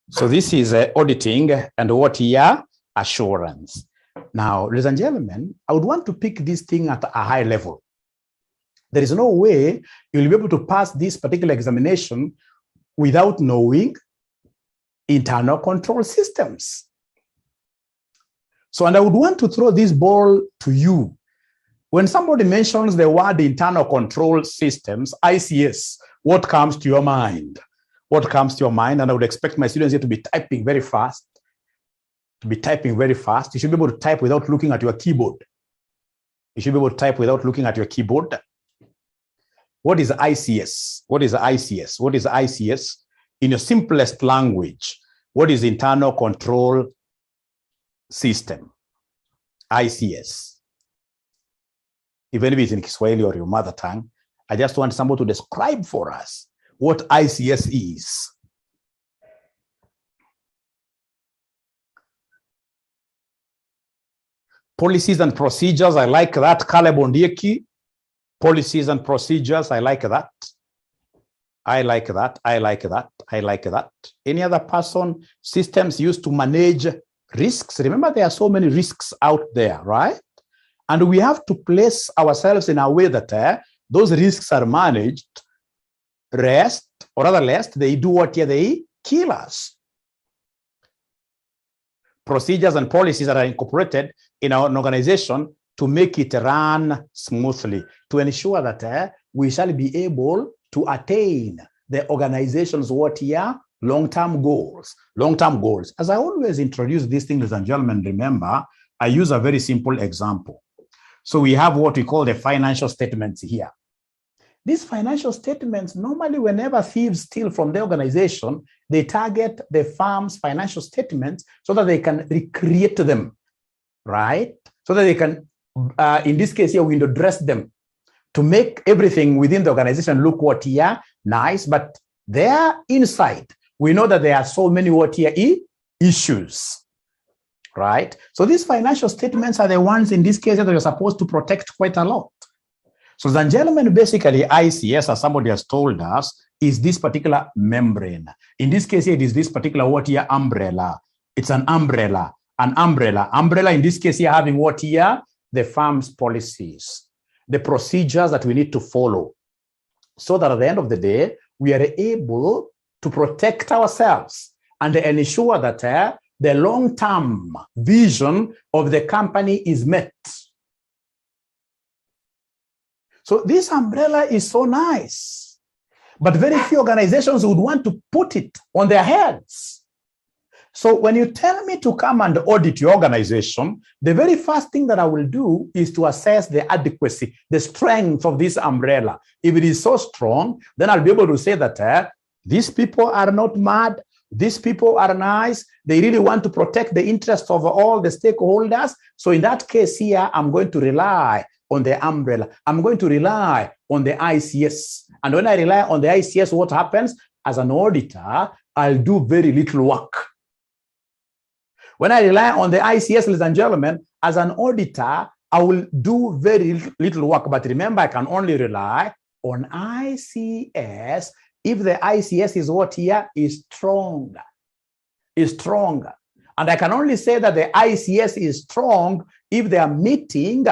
So this is auditing and what here? Assurance. Now, ladies and gentlemen, I would want to pick this thing at a high level. There is no way you'll be able to pass this particular examination without knowing internal control systems. So, and I would want to throw this ball to you. When somebody mentions the word internal control systems, ICS, what comes to your mind? What comes to your mind? And I would expect my students here to be typing very fast. You should be able to type without looking at your keyboard. You should be able to type without looking at your keyboard. What is ICS? What is ICS? What is ICS? In your simplest language, what is internal control system? ICS. Even if it's in Kiswahili or your mother tongue, I just want somebody to describe for us what ICS is. Policies and procedures, I like that. Caleb Ondieki. Policies and procedures, I like that. I like that. I like that. I like that. Any other person? Systems used to manage risks. Remember, there are so many risks out there, right? And we have to place ourselves in a way that those risks are managed, lest they do what here? They kill us. Procedures and policies that are incorporated in an organization to make it run smoothly, to ensure that we shall be able to attain the organization's what here? Long-term goals. Long-term goals. As I always introduce these things, ladies and gentlemen, remember, I use a very simple example. So we have what we call the financial statements here. These financial statements, normally whenever thieves steal from the organization, they target the firm's financial statements so that they can recreate them, right? So that they can, in this case here, window dress them to make everything within the organization look what here? Nice, but there inside, we know that there are so many what here? Issues, right? So these financial statements are the ones in this case that you're supposed to protect quite a lot. So, ladies and gentlemen, basically ICS, as somebody has told us, is this particular membrane. In this case, it is this particular what here? Umbrella. It's an umbrella. An umbrella. Umbrella in this case here having what here? The firm's policies, the procedures that we need to follow, so that at the end of the day, we are able to protect ourselves and ensure that the long-term vision of the company is met. So this umbrella is so nice, but very few organizations would want to put it on their heads. So when you tell me to come and audit your organization, the very first thing that I will do is to assess the adequacy, the strength of this umbrella. If it is so strong, then I'll be able to say that these people are not mad. These people are nice. They really want to protect the interests of all the stakeholders. So in that case here, I'm going to rely on the umbrella. I'm going to rely on the ICS. And when I rely on the ICS, what happens? As an auditor, I'll do very little work. When I rely on the ICS, ladies and gentlemen, as an auditor, I will do very little work. But remember, I can only rely on ICS if the ICS is what here? Is strong. Is strong. And I can only say that the ICS is strong if they are meeting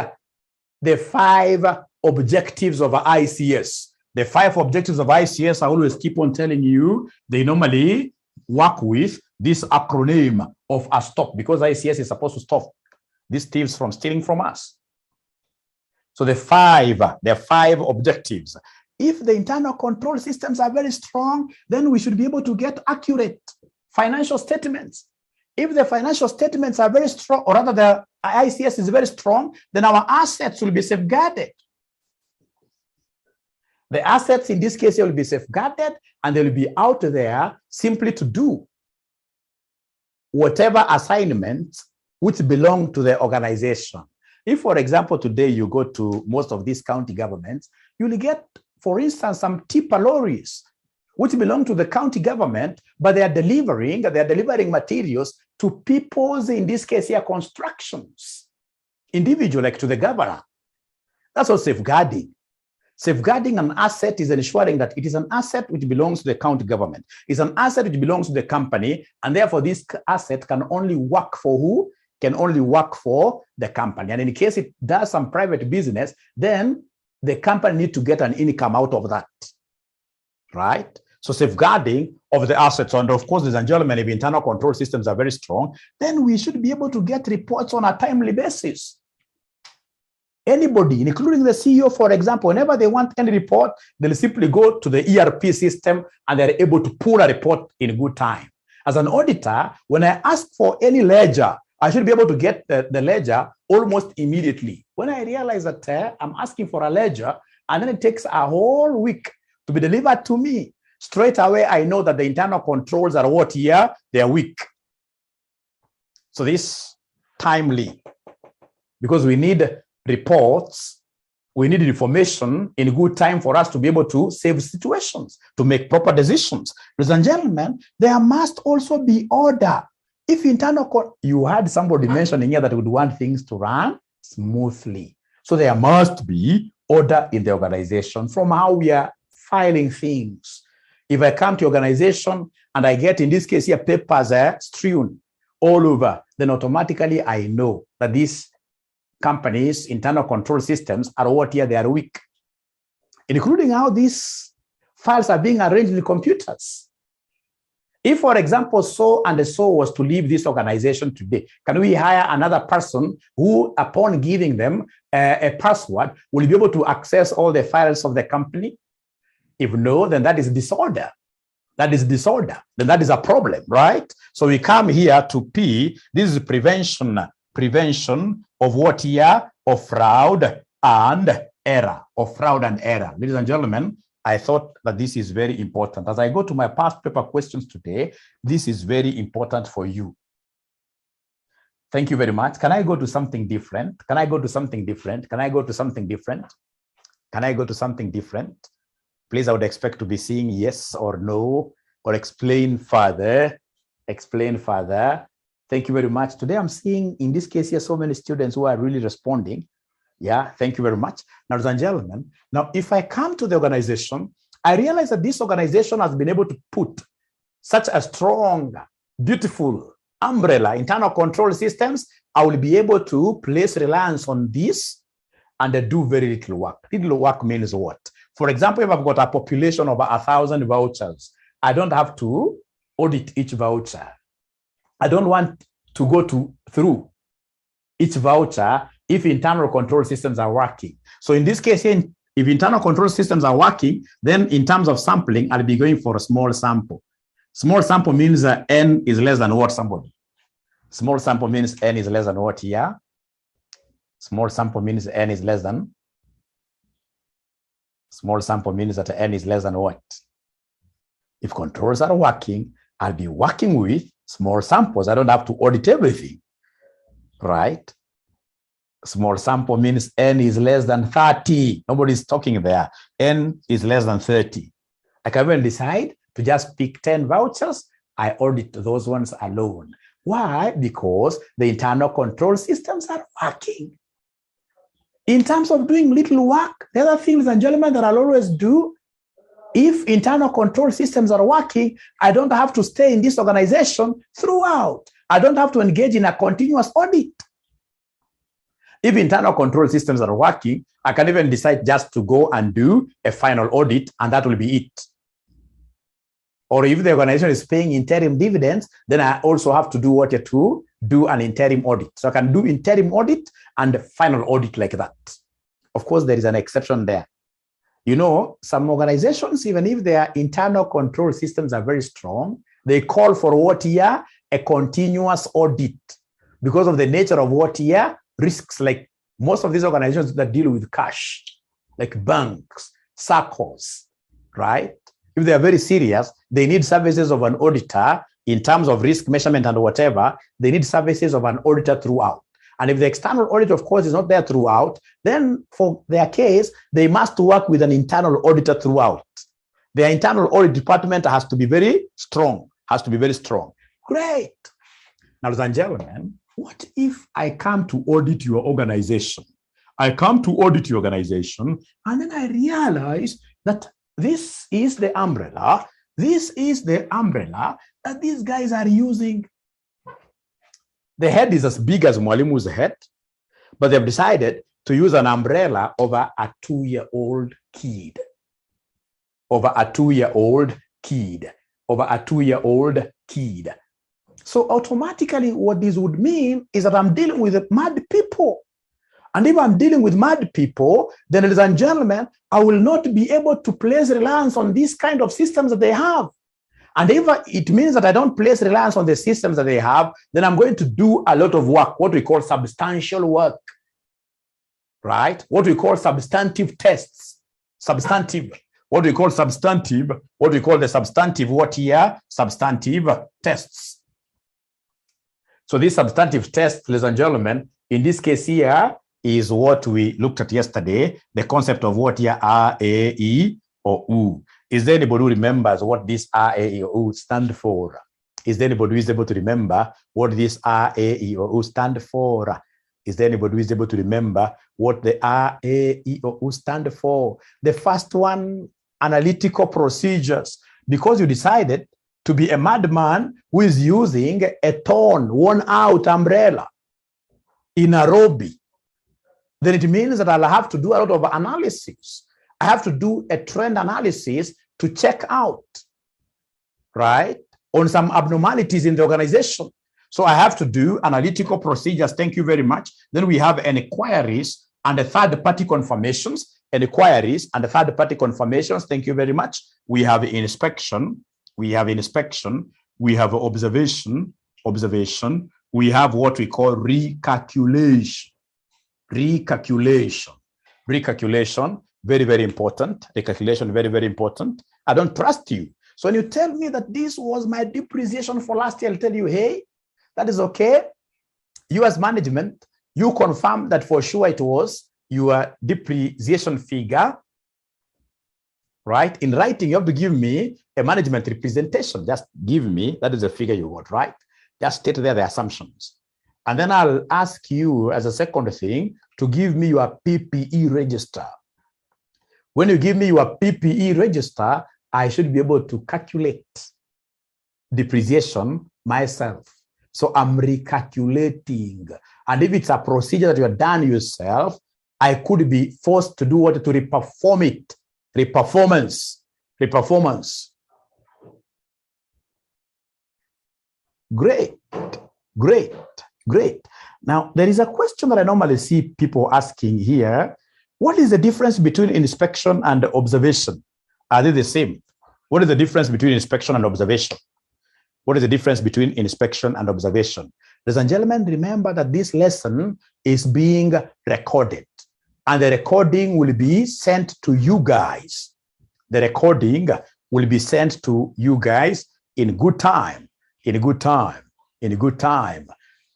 the 5 objectives of ICS. The 5 objectives of ICS, I always keep on telling you, they normally work with this acronym of a stop, because ICS is supposed to stop these thieves from stealing from us. So the 5 objectives. If the internal control systems are very strong, then we should be able to get accurate financial statements. If the financial statements are very strong, or rather the ICS is very strong, then our assets will be safeguarded. The assets in this case will be safeguarded, and they will be out there simply to do whatever assignments which belong to the organization. If, for example, today you go to most of these county governments, you will get, for instance, some tipper lorries which belong to the county government, but they are delivering materials to people's, in this case here, constructions, individual, like to the governor. That's what safeguarding. Safeguarding an asset is ensuring that it is an asset which belongs to the county government. It's an asset which belongs to the company, and therefore this asset can only work for who? Can only work for the company. And in case it does some private business, then the company needs to get an income out of that, right? So safeguarding of the assets, and of course, ladies and gentlemen, if internal control systems are very strong, then we should be able to get reports on a timely basis. Anybody, including the CEO, for example, whenever they want any report, they'll simply go to the ERP system and they're able to pull a report in good time. As an auditor, when I ask for any ledger, I should be able to get the ledger almost immediately. When I realize that I'm asking for a ledger and then it takes a whole week to be delivered to me, straight away I know that the internal controls are what here? They are weak. So this timely, because we need reports, we need information in good time for us to be able to save situations, to make proper decisions. Ladies and gentlemen, there must also be order. If internal, you had somebody mentioning here that would want things to run smoothly. So there must be order in the organization from how we are filing things. If I come to organization and I get, in this case here, papers strewn all over, then automatically I know that these companies' internal control systems are what here, they are weak, including how these files are being arranged in computers. If, for example, so and so was to leave this organization today, can we hire another person who, upon giving them a password, will be able to access all the files of the company? If no, then that is disorder. That is disorder. Then that is a problem, right? So we come here to P. This is prevention of what here? Of fraud and error. Of fraud and error. Ladies and gentlemen, I thought that this is very important. As I go to my past paper questions today, this is very important for you. Thank you very much. Can I go to something different? Can I go to something different? Can I go to something different? Can I go to something different? Please, I would expect to be seeing yes or no, or explain further. Explain further. Thank you very much. Today I'm seeing, in this case here, so many students who are really responding. Yeah, thank you very much. Now, ladies and gentlemen, now if I come to the organization, I realize that this organization has been able to put such a strong, beautiful umbrella, internal control systems. I will be able to place reliance on this and do very little work. Little work means what? For example, if I've got a population of 1,000 vouchers, I don't have to audit each voucher. I don't want to go through each voucher if internal control systems are working. So in this case here, if internal control systems are working, then in terms of sampling, I'll be going for a small sample. Small sample means N is less than what, somebody? Small sample means N is less than what here? Small sample means N is less than? Small sample means that N is less than what? If controls are working, I'll be working with small samples. I don't have to audit everything, right? Small sample means N is less than 30. Nobody's talking there. N is less than 30. I can even decide to just pick 10 vouchers. I audit those ones alone. Why? Because the internal control systems are working. In terms of doing little work, the other things, and gentlemen, that I'll always do, if internal control systems are working, I don't have to stay in this organization throughout. I don't have to engage in a continuous audit. If internal control systems are working, I can even decide just to go and do a final audit, and that will be it. Or if the organization is paying interim dividends, then I also have to do what to do an interim audit. So I can do interim audit and final audit like that. Of course, there is an exception there. You know, some organizations, even if their internal control systems are very strong, they call for what here? A continuous audit. Because of the nature of what here? Risks, like most of these organizations that deal with cash, like banks, circles, right? If they are very serious, they need services of an auditor in terms of risk measurement and whatever. They need services of an auditor throughout. And if the external audit, of course, is not there throughout, then for their case, they must work with an internal auditor throughout. Their internal audit department has to be very strong, Great. Now, ladies and gentlemen, what if I come to audit your organization? I come to audit your organization, and then I realize that this is the umbrella. This is the umbrella that these guys are using. The head is as big as Mwalimu's head, but they've decided to use an umbrella over a 2-year-old kid. Over a 2-year-old kid. Over a 2-year-old kid. So automatically what this would mean is that I'm dealing with mad people. And if I'm dealing with mad people, then, ladies and gentlemen, I will not be able to place reliance on these kind of systems that they have. And if it means that I don't place reliance on the systems that they have, then I'm going to do a lot of work, what we call substantial work, right? What we call substantive tests. Substantive. What we call substantive, what we call the substantive, what here? Substantive tests. So these substantive tests, ladies and gentlemen, in this case here is what we looked at yesterday, the concept of what here R, A, E, or U. Is there anybody who remembers what this R, A, E, or U stand for? Is there anybody who is able to remember what this R, A, E, or U stand for? Is there anybody who is able to remember what the R, A, E, or U stand for? The first one, analytical procedures. Because you decided to be a madman who is using a torn, worn-out umbrella in Nairobi, then it means that I'll have to do a lot of analysis. I have to do a trend analysis to check out, right, on some abnormalities in the organization. So I have to do analytical procedures. Thank you very much. Then we have inquiries and the third-party confirmations. Inquiries and the third-party confirmations. Thank you very much. We have inspection. We have inspection. We have observation. Observation. We have what we call recalculation. Recalculation. Recalculation. Very, very important. Recalculation, very, very important. I don't trust you. So when you tell me that this was my depreciation for last year, I'll tell you, hey, that is okay. You as management, you confirm that for sure it was your depreciation figure, right? In writing, you have to give me a management representation. Just give me, that is the figure you got, right? Just state there the assumptions. And then I'll ask you as a second thing to give me your PPE register. When you give me your PPE register, I should be able to calculate depreciation myself. So I'm recalculating. And if it's a procedure that you have done yourself, I could be forced to do what? To reperform it. Reperformance. Reperformance. Great. Great. Great. Now, there is a question that I normally see people asking here. What is the difference between inspection and observation? Are they the same? What is the difference between inspection and observation? What is the difference between inspection and observation? Ladies and gentlemen, remember that this lesson is being recorded, and the recording will be sent to you guys. The recording will be sent to you guys in good time, in good time, in good time.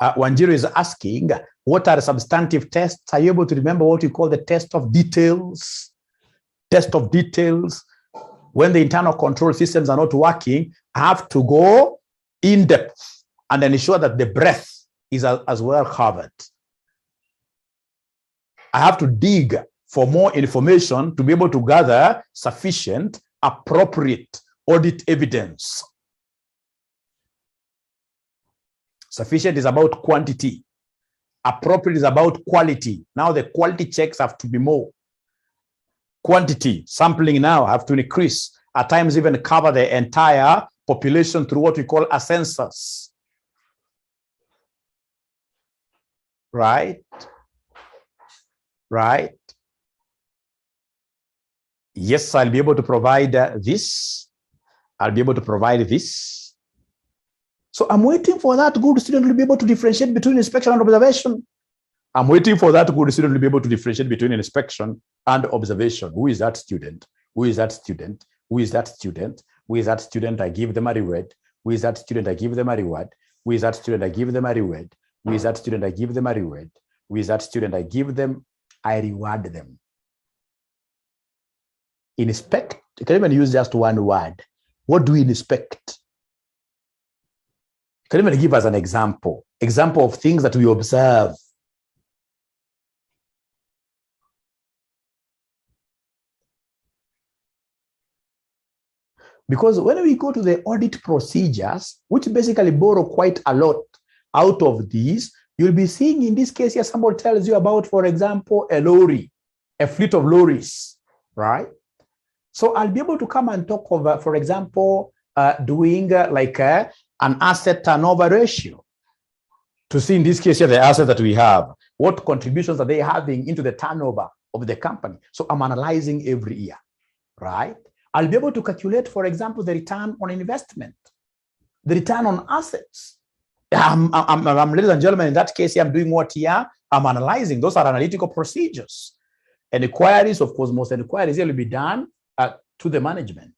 Wanjiru is asking, what are substantive tests? Are you able to remember what we call the test of details? Test of details. When the internal control systems are not working, I have to go in depth and ensure that the breadth is as well covered. I have to dig for more information to be able to gather sufficient, appropriate audit evidence. Sufficient is about quantity. Appropriate is about quality. Now the quality checks have to be more. Quantity, sampling now have to increase. At times even cover the entire population through what we call a census. Right? Right? Yes, I'll be able to provide this. I'll be able to provide this. So I'm waiting for that good student to be able to differentiate between inspection and observation. I'm waiting for that good student to be able to differentiate between inspection and observation. Who is that student? Who is that student? Who is that student? Who is that student? I give them a reward. Who is that student? I give them a reward. Who is that student? I give them a reward. Who is that student? I give them a reward. Who is that student? I give them, I reward them. Inspect, you can even use just one word. What do we inspect? You can even give us an example. Example of things that we observe. Because when we go to the audit procedures, which basically borrow quite a lot out of these, you'll be seeing in this case here, somebody tells you about, for example, a lorry, a fleet of lorries, right? So I'll be able to come and talk over, for example, doing an asset turnover ratio to see in this case here, the asset that we have, what contributions are they having into the turnover of the company. So I'm analyzing every year, right? I'll be able to calculate, for example, the return on investment, the return on assets. Ladies and gentlemen, in that case here, I'm doing what here? I'm analyzing. Those are analytical procedures. And inquiries, of course, most inquiries will be done to the management.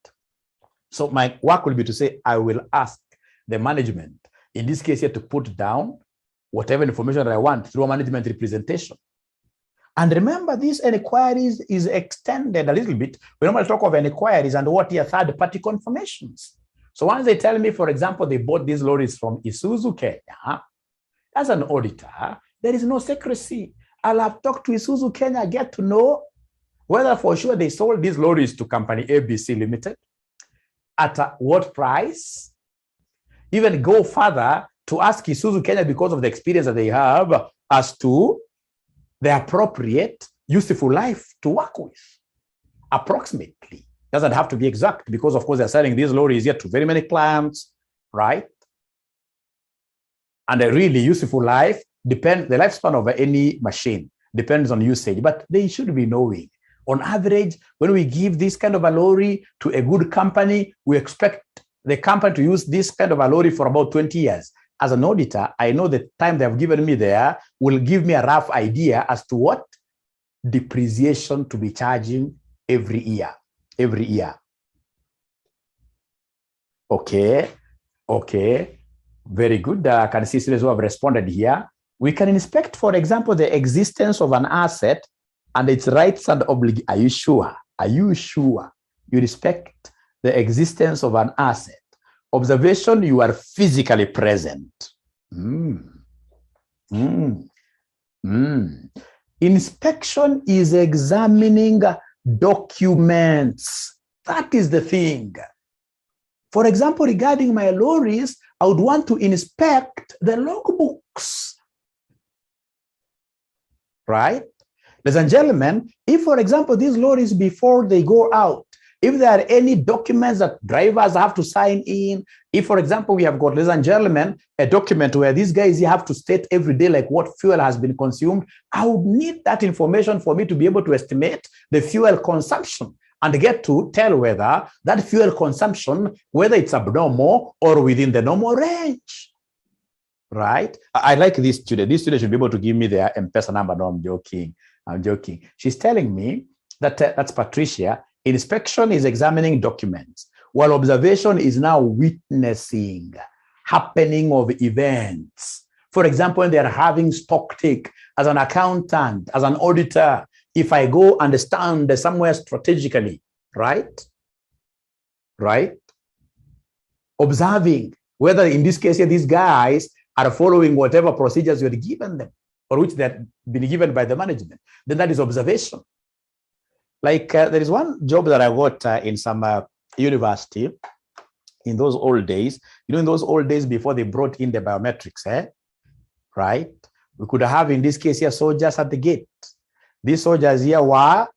So my work will be to say, I will ask the management, in this case here, to put down whatever information that I want through a management representation. And remember, these inquiries is extended a little bit. We normally talk of inquiries and what are third-party confirmations. So once they tell me, for example, they bought these lorries from Isuzu Kenya, as an auditor, there is no secrecy. I'll have talked to Isuzu Kenya, get to know whether for sure they sold these lorries to company ABC Limited, at what price, even go further to ask Isuzu Kenya, because of the experience that they have, as to the appropriate useful life to work with, approximately. Doesn't have to be exact, because of course they're selling these lorries yet to very many clients, right? And a really useful life depends, the lifespan of any machine depends on usage, but they should be knowing. On average, when we give this kind of a lorry to a good company, we expect the company to use this kind of a lorry for about 20 years. As an auditor, I know the time they have given me there will give me a rough idea as to what depreciation to be charging every year. Okay. Very good. I can see students who have responded here. We can inspect, for example, the existence of an asset and its rights and obligations. Are you sure? Are you sure you respect the existence of an asset? Observation, you are physically present. Inspection is examining documents. That is the thing. For example, regarding my lorries, I would want to inspect the logbooks. Right? Ladies and gentlemen, if, for example, these lorries, before they go out, if there are any documents that drivers have to sign in, if, for example, we have got, ladies and gentlemen, a document where these guys, you have to state every day, like what fuel has been consumed, I would need that information for me to be able to estimate the fuel consumption and get to tell whether that fuel consumption, whether it's abnormal or within the normal range. Right? I like this student. This student should be able to give me their Mpesa number. No, I'm joking. She's telling me that, that's Patricia, inspection is examining documents, while observation is now witnessing happening of events. For example, when they are having stock take, as an accountant, as an auditor, if I go and stand somewhere strategically, right? Observing whether in this case here, these guys are following whatever procedures you had given them or which they had been given by the management, then that is observation. Like there is one job that I got in some university in those old days. You know, in those old days before they brought in the biometrics, right? We could have, in this case here, soldiers at the gate. These soldiers here were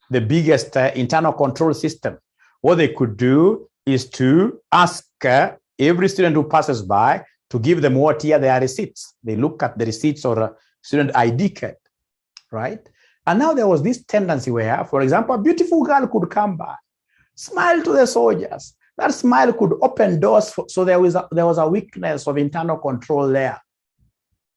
the biggest internal control system. What they could do is to ask every student who passes by to give them what here their receipts. They look at the receipts or student ID card, right? And now there was this tendency where, for example, a beautiful girl could come by, smile to the soldiers. That smile could open doors. So there was a weakness of internal control there.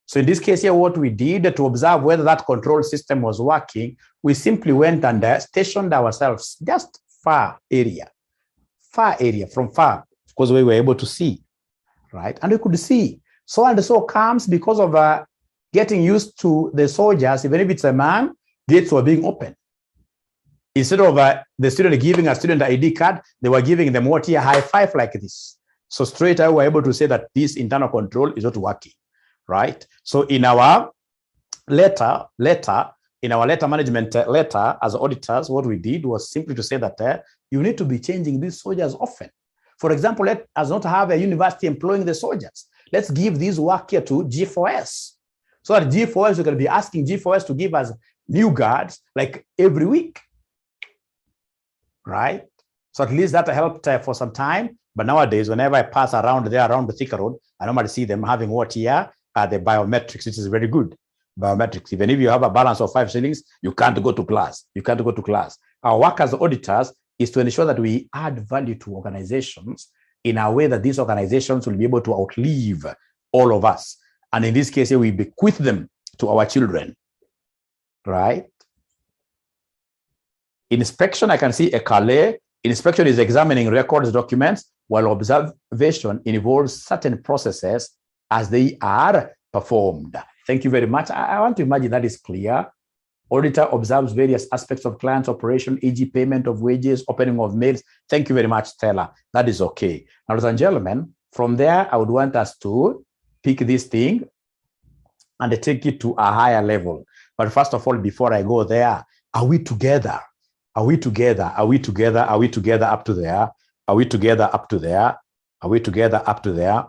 So in this case here, what we did to observe whether that control system was working, we simply went and stationed ourselves just far area, from far, because we were able to see, right? And we could see. So and so comes because of getting used to the soldiers, even if it's a man, gates were being open. Instead of the student giving a student ID card, they were giving them what here, high five like this. So straight away, we were able to say that this internal control is not working, right? So in our letter management letter as auditors, what we did was simply to say that you need to be changing these soldiers often. For example, let us not have a university employing the soldiers. Let's give this work here to G4S. So that G4S, we're going to be asking G4S to give us new guards like every week, right? So at least that helped for some time. But nowadays, whenever I pass around there, around the Thika Road, I normally see them having what here? The biometrics, which is very good. Biometrics. Even if you have a balance of 5 shillings, you can't go to class. You can't go to class. Our work as auditors is to ensure that we add value to organizations in a way that these organizations will be able to outlive all of us. And in this case, we bequeath them to our children, right? Inspection, I can see a 𝐄𝐧𝐫𝐥𝐥. Inspection is examining records, documents, while observation involves certain processes as they are performed. Thank you very much. I want to imagine that is clear. Auditor observes various aspects of client's operation, e.g. payment of wages, opening of mails. Thank you very much, Stella. That is okay. Now, ladies and gentlemen, from there, I would want us to pick this thing and take it to a higher level. But first of all, before I go there, are we together? Are we together? Are we together? Are we together up to there? Are we together up to there? Are we together up to there?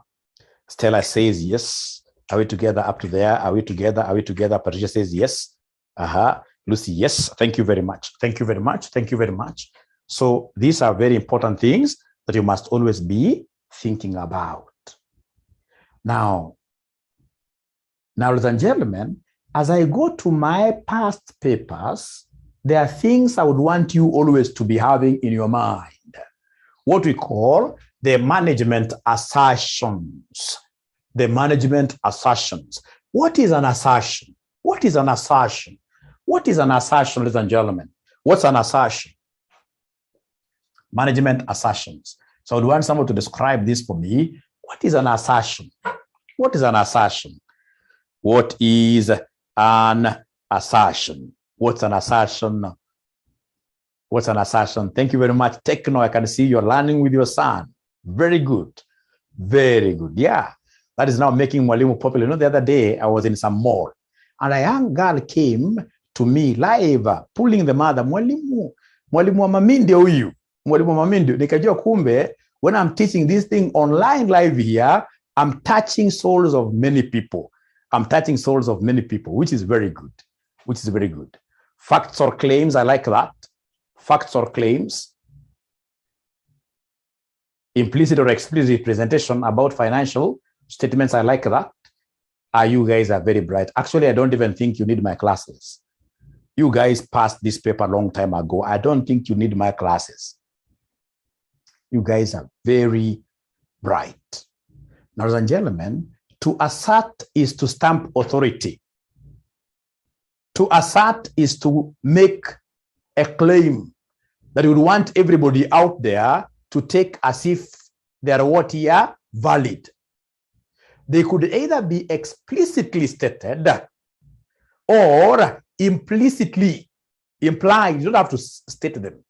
Stella says yes. Are we together up to there? Are we together? Are we together? Patricia says yes. Lucy, yes. Thank you very much. Thank you very much. Thank you very much. So these are very important things that you must always be thinking about. Now, ladies and gentlemen, as I go to my past papers, there are things I would want you always to be having in your mind. What we call the management assertions. The management assertions. What is an assertion? What is an assertion? What is an assertion, ladies and gentlemen? What's an assertion? Management assertions. So I would want someone to describe this for me. What is an assertion? What is an assertion? What is an assertion? What's an assertion? What's an assertion? Thank you very much. Techno, I can see you're learning with your son. Very good. Very good. Yeah. That is now making Mwalimu popular. You know, the other day I was in some mall and a young girl came to me live, pulling the mother, Mwalimu wa Mamindi huyu. Mwalimu wa Mamindi. Nikajua kumbe, when I'm teaching this thing online live here, I'm touching souls of many people. I'm touching souls of many people, which is very good. Which is very good. Facts or claims, I like that. Facts or claims. Implicit or explicit presentation about financial statements, I like that. You guys are very bright. Actually, I don't even think you need my classes. You guys passed this paper a long time ago. I don't think you need my classes. You guys are very bright. Now, ladies and gentlemen, to assert is to stamp authority. To assert is to make a claim that you would want everybody out there to take as if they are what here valid. They could either be explicitly stated or implicitly implied. You don't have to state them.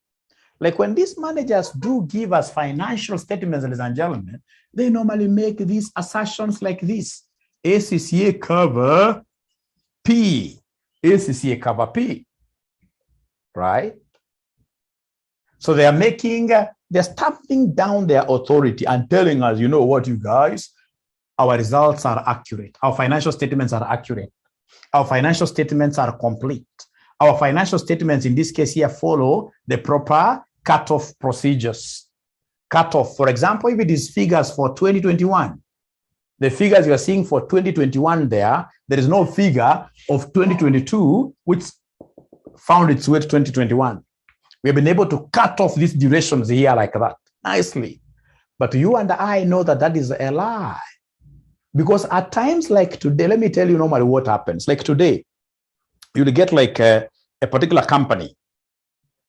Like when these managers do give us financial statements, ladies and gentlemen, they normally make these assertions like this. ACCA cover P. ACCA cover P. Right? So they are making, they're stamping down their authority and telling us, you know what, you guys, our results are accurate. Our financial statements are accurate. Our financial statements are complete. Our financial statements in this case here follow the proper cutoff procedures. Cutoff, for example, if it is figures for 2021, the figures you are seeing for 2021 there is no figure of 2022 which found its way to 2021. We have been able to cut off these durations here like that, nicely. But you and I know that that is a lie. Because at times like today, let me tell you normally what happens. Like today, you'll get like a particular company,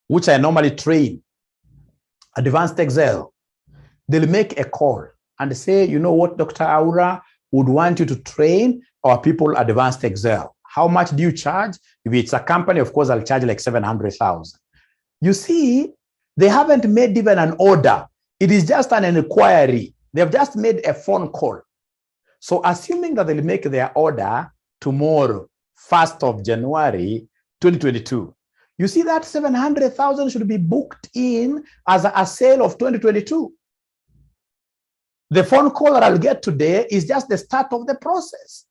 which I normally train, Advanced Excel. They'll make a call and say, you know what, Dr. Aura would want you to train our people Advanced Excel. How much do you charge? If it's a company, of course, I'll charge like 700,000. You see, they haven't made even an order. It is just an inquiry. They've just made a phone call. So assuming that they'll make their order tomorrow, 1st of January, 2022, you see that 700,000 should be booked in as a sale of 2022. The phone call that I'll get today is just the start of the process.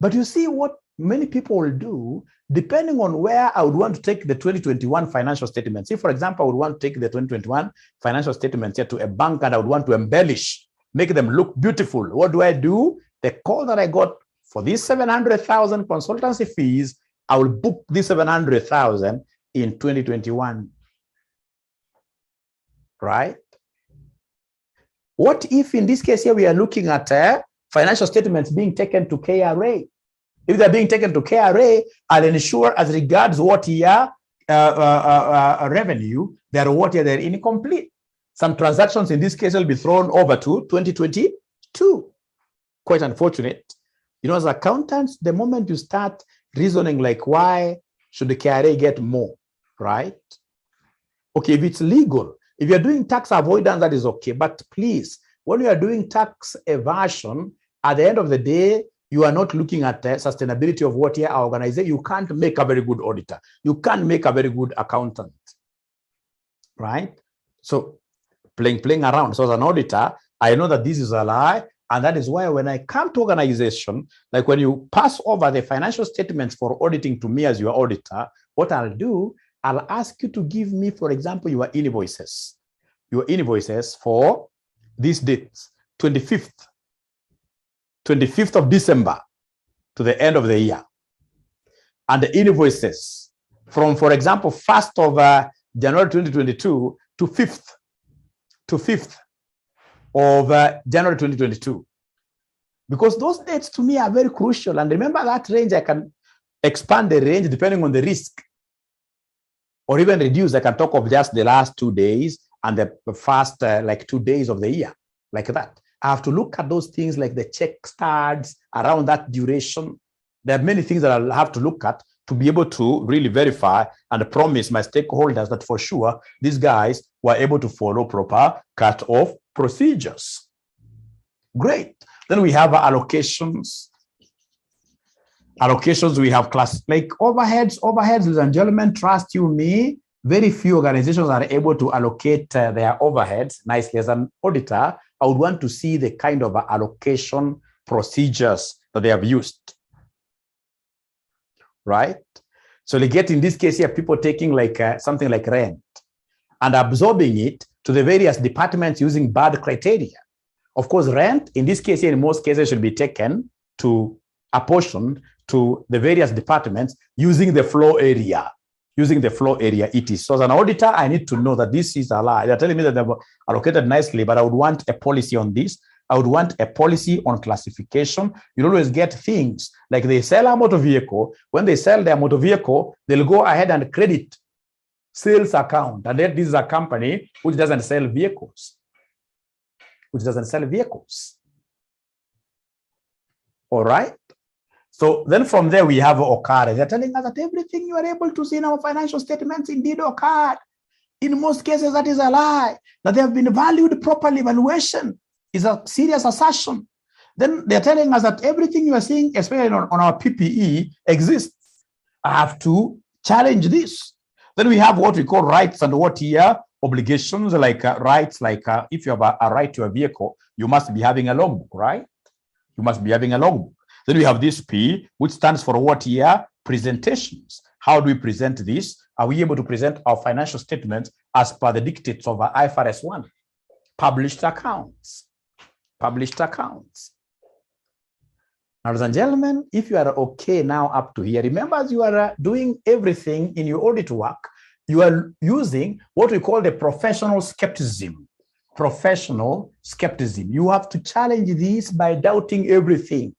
But you see what many people will do, depending on where I would want to take the 2021 financial statements. If, for example, I would want to take the 2021 financial statements here to a bank and I would want to embellish, make them look beautiful, what do? The call that I got for these 700,000 consultancy fees, I will book this 700,000 in 2021. Right? What if in this case here we are looking at financial statements being taken to KRA? If they're being taken to KRA, I'll ensure as regards what year revenue, they're what year they're incomplete. Some transactions in this case will be thrown over to 2022. Quite unfortunate. You know, as accountants, the moment you start reasoning like, why should the KRA get more, right? Okay, if it's legal, if you're doing tax avoidance, that is okay. But please, when you are doing tax evasion, at the end of the day, you are not looking at the sustainability of what your organization. You can't make a very good auditor. You can't make a very good accountant, right? So playing around. So as an auditor, I know that this is a lie. And that is why when I come to organization, like when you pass over the financial statements for auditing to me as your auditor, what I'll do, I'll ask you to give me, for example, your invoices for these dates, 25th of December to the end of the year. And the invoices from, for example, 1st of January 2022 to 5th of January 2022. Because those dates to me are very crucial. And remember that range, I can expand the range depending on the risk. Or even reduce, I can talk of just the last 2 days and the first like 2 days of the year, like that. I have to look at those things like the check starts around that duration. There are many things that I'll have to look at to be able to really verify and promise my stakeholders that for sure these guys were able to follow proper cut-off procedures. Great. Then we have allocations. Allocations, we have class like overheads, ladies and gentlemen, trust you me, very few organizations are able to allocate their overheads nicely. As an auditor, I would want to see the kind of allocation procedures that they have used, right? So they get, in this case here, people taking like something like rent and absorbing it to the various departments using bad criteria. Of course, rent, in this case here, in most cases, should be taken to apportioned to the various departments using the floor area. It is. So as an auditor, I need to know that this is a lie. They're telling me that they've allocated nicely, but I would want a policy on this. I would want a policy on classification. You'll always get things like they sell a motor vehicle. When they sell their motor vehicle, they'll go ahead and credit sales account. And then this is a company which doesn't sell vehicles. All right. So then from there, we have occurred. They're telling us that everything you are able to see in our financial statements indeed occurred. In most cases, that is a lie. That they have been valued properly. Valuation is a serious assertion. Then they're telling us that everything you are seeing, especially on our PPE, exists. I have to challenge this. Then we have what we call rights and what here obligations, like rights, like if you have a right to a vehicle, you must be having a logbook, right? You must be having a logbook. Then we have this P, which stands for what here? Presentations. How do we present this? Are we able to present our financial statements as per the dictates of IFRS 1? Published accounts. Now, ladies and gentlemen, if you are okay now up to here, remember as you are doing everything in your audit work, you are using what we call the professional skepticism. You have to challenge this by doubting everything.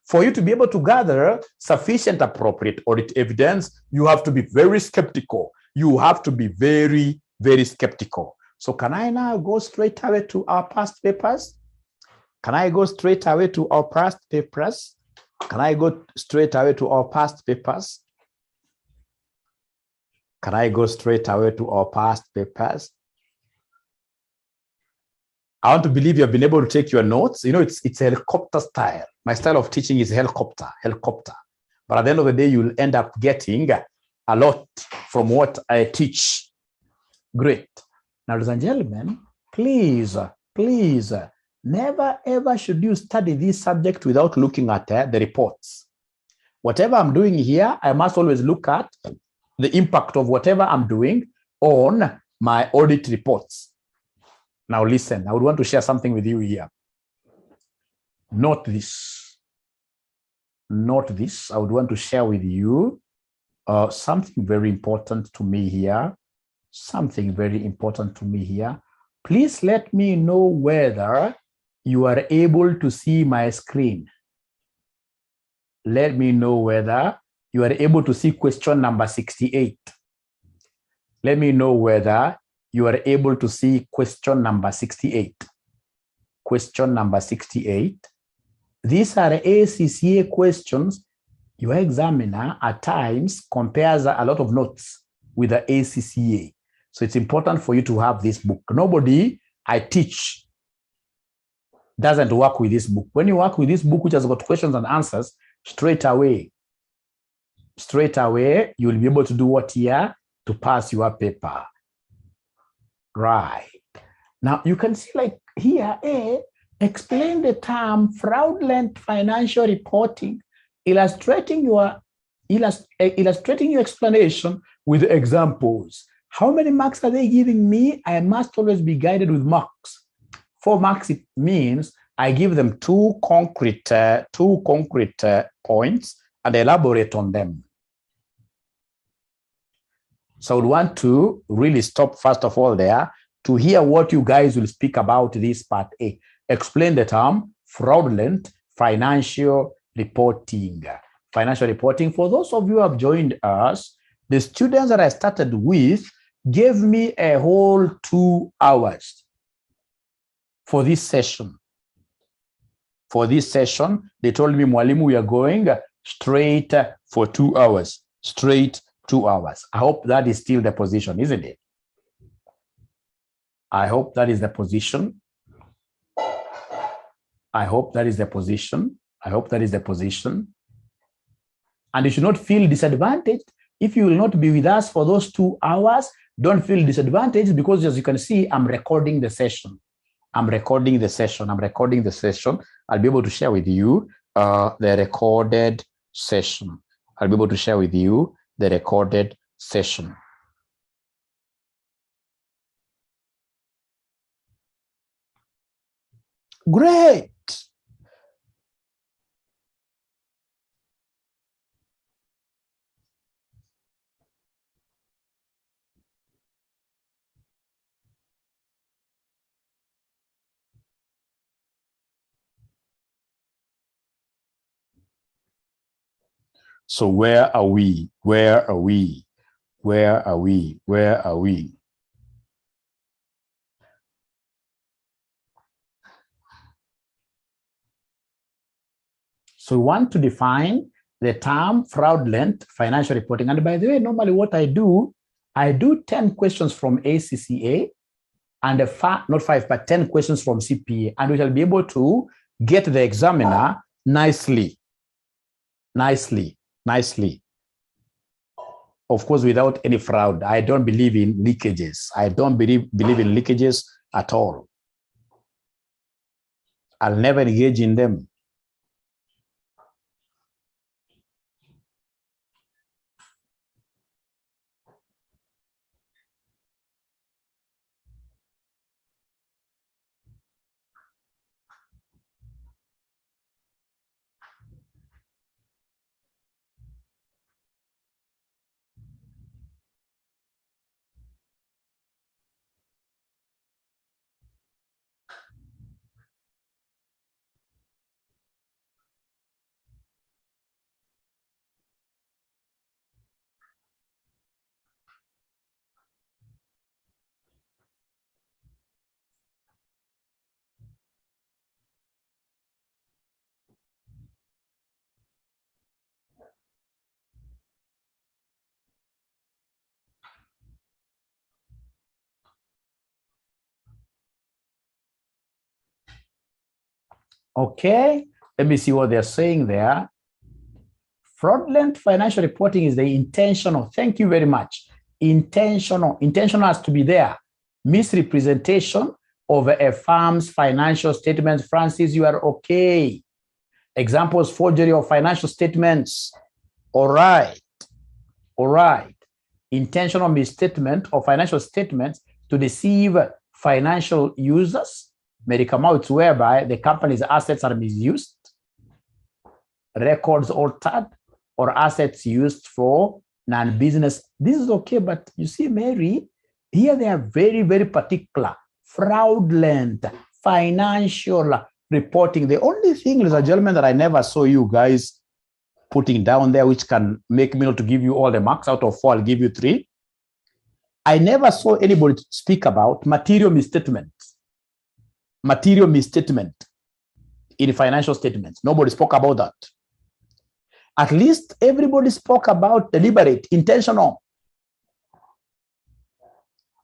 For you to be able to gather sufficient appropriate audit evidence, you have to be very skeptical. You have to be very, very skeptical. So can I now go straight away to our past papers? Can I go straight away to our past papers? I want to believe you have been able to take your notes. You know, it's helicopter style. My style of teaching is helicopter. But at the end of the day, you'll end up getting a lot from what I teach. Great. Now, ladies and gentlemen, please Never ever should you study this subject without looking at the reports. Whatever I'm doing here, I must always look at the impact of whatever I'm doing on my audit reports. Now listen, I would want to share something with you here. Note this. Note this. I would want to share with you something very important to me here. Something very important to me here. Please let me know whether you are able to see my screen. Let me know whether you are able to see question number 68. Let me know whether you are able to see question number 68. Question number 68. These are ACCA questions. Your examiner at times compares a lot of notes with the ACCA. So it's important for you to have this book. Nobody I teach doesn't work with this book. When you work with this book, which has got questions and answers, straight away, you'll be able to do what here? To pass your paper. Right. Now, you can see like here, explain the term fraudulent financial reporting, illustrating your explanation with examples. How many marks are they giving me? I must always be guided with marks. 4 marks, it means I give them two concrete points and elaborate on them. So I would want to really stop first of all there to hear what you guys will speak about this part A. Explain the term fraudulent financial reporting. Financial reporting, for those of you who have joined us, the students that I started with gave me a whole 2 hours for this session. For this session, they told me, Mwalimu, we are going straight for 2 hours. Straight 2 hours. I hope that is still the position, isn't it? I hope that is the position. I hope that is the position. I hope that is the position. And you should not feel disadvantaged if you will not be with us for those 2 hours. Don't feel disadvantaged because, as you can see, I'm recording the session. I'm recording the session. I'll be able to share with you the recorded session. I'll be able to share with you the recorded session. Great. So where are we? Where are we? Where are we? Where are we? So we want to define the term fraudulent financial reporting. And by the way, normally what I do 10 questions from ACCA and not 5, but 10 questions from CPA. And we shall be able to get the examiner nicely. Of course, without any fraud. I don't believe in leakages. I don't believe in leakages at all. I'll never engage in them. Okay, let me see what they're saying there. Fraudulent financial reporting is the intentional. Thank you very much. Intentional has to be there. Misrepresentation of a firm's financial statements. Francis, you are okay. Examples, forgery of financial statements. All right. Intentional misstatement of financial statements to deceive financial users may come out whereby the company's assets are misused, records altered, or assets used for non-business. This is okay, but you see, Mary, here they are very, very particular. Fraudulent financial reporting. The only thing, ladies and gentlemen, that I never saw you guys putting down there, which can make me not to give you all the marks out of 4, I'll give you 3. I never saw anybody speak about material misstatement. Material misstatement in financial statements. Nobody spoke about that. At least everybody spoke about deliberate, intentional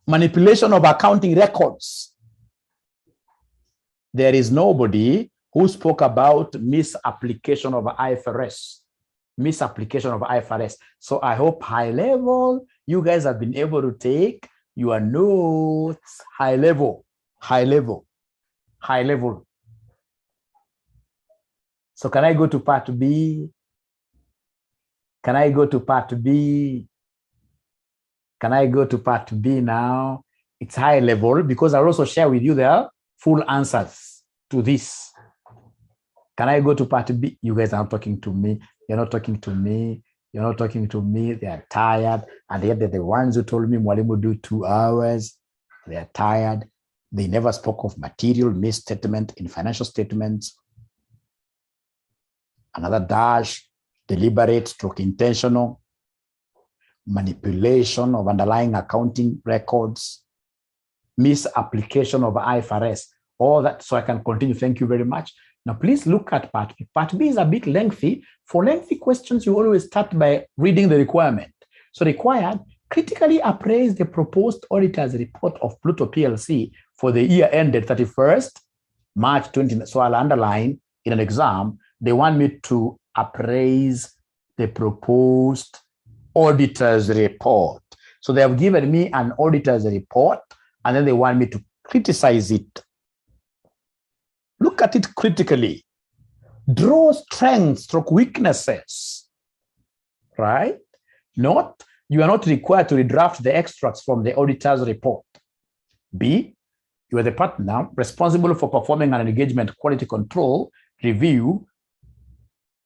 manipulation of accounting records. There is nobody who spoke about misapplication of IFRS. Misapplication of IFRS. So I hope high level, you guys have been able to take your notes high level. So can I go to part B? Can I go to part B? Can I go to part B now? It's high level because I'll also share with you the full answers to this. Can I go to part B? You guys are not talking to me. You're not talking to me. You're not talking to me. They are tired. And yet they're the ones who told me Mwalimu do 2 hours. They are tired. They never spoke of material misstatement in financial statements. Another dash, deliberate stroke intentional, manipulation of underlying accounting records, misapplication of IFRS, all that. So I can continue. Thank you very much. Now, please look at part B. Part B is a bit lengthy. For lengthy questions, you always start by reading the requirement. So required, critically appraise the proposed auditor's report of Pluto PLC for the year ended 31st March 20. So I'll underline in an exam, they want me to appraise the proposed auditor's report. So they have given me an auditor's report, and then they want me to criticize it. Look at it critically. Draw strengths or weaknesses, right? You are not required to redraft the extracts from the auditor's report. B, you are the partner responsible for performing an engagement quality control review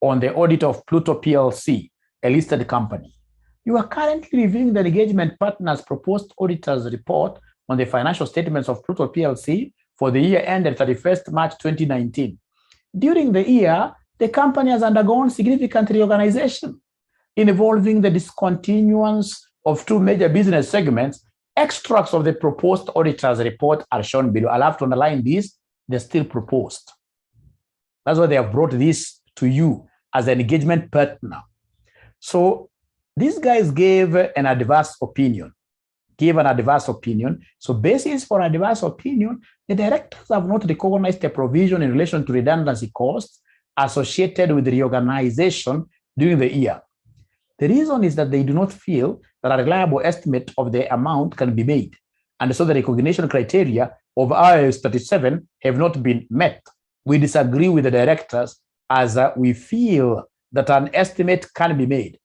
on the audit of Pluto PLC, a listed company. You are currently reviewing the engagement partner's proposed auditor's report on the financial statements of Pluto PLC for the year ended 31st March 2019. During the year, the company has undergone significant reorganization involving the discontinuance of 2 major business segments. Extracts of the proposed auditor's report are shown below. I'll have to underline this. They're still proposed. That's why they have brought this to you as an engagement partner. So these guys gave an adverse opinion. So basis for adverse opinion, the directors have not recognized a provision in relation to redundancy costs associated with the reorganization during the year. The reason is that they do not feel that a reliable estimate of the amount can be made. And so the recognition criteria of IAS 37 have not been met. We disagree with the directors as we feel that an estimate can be made.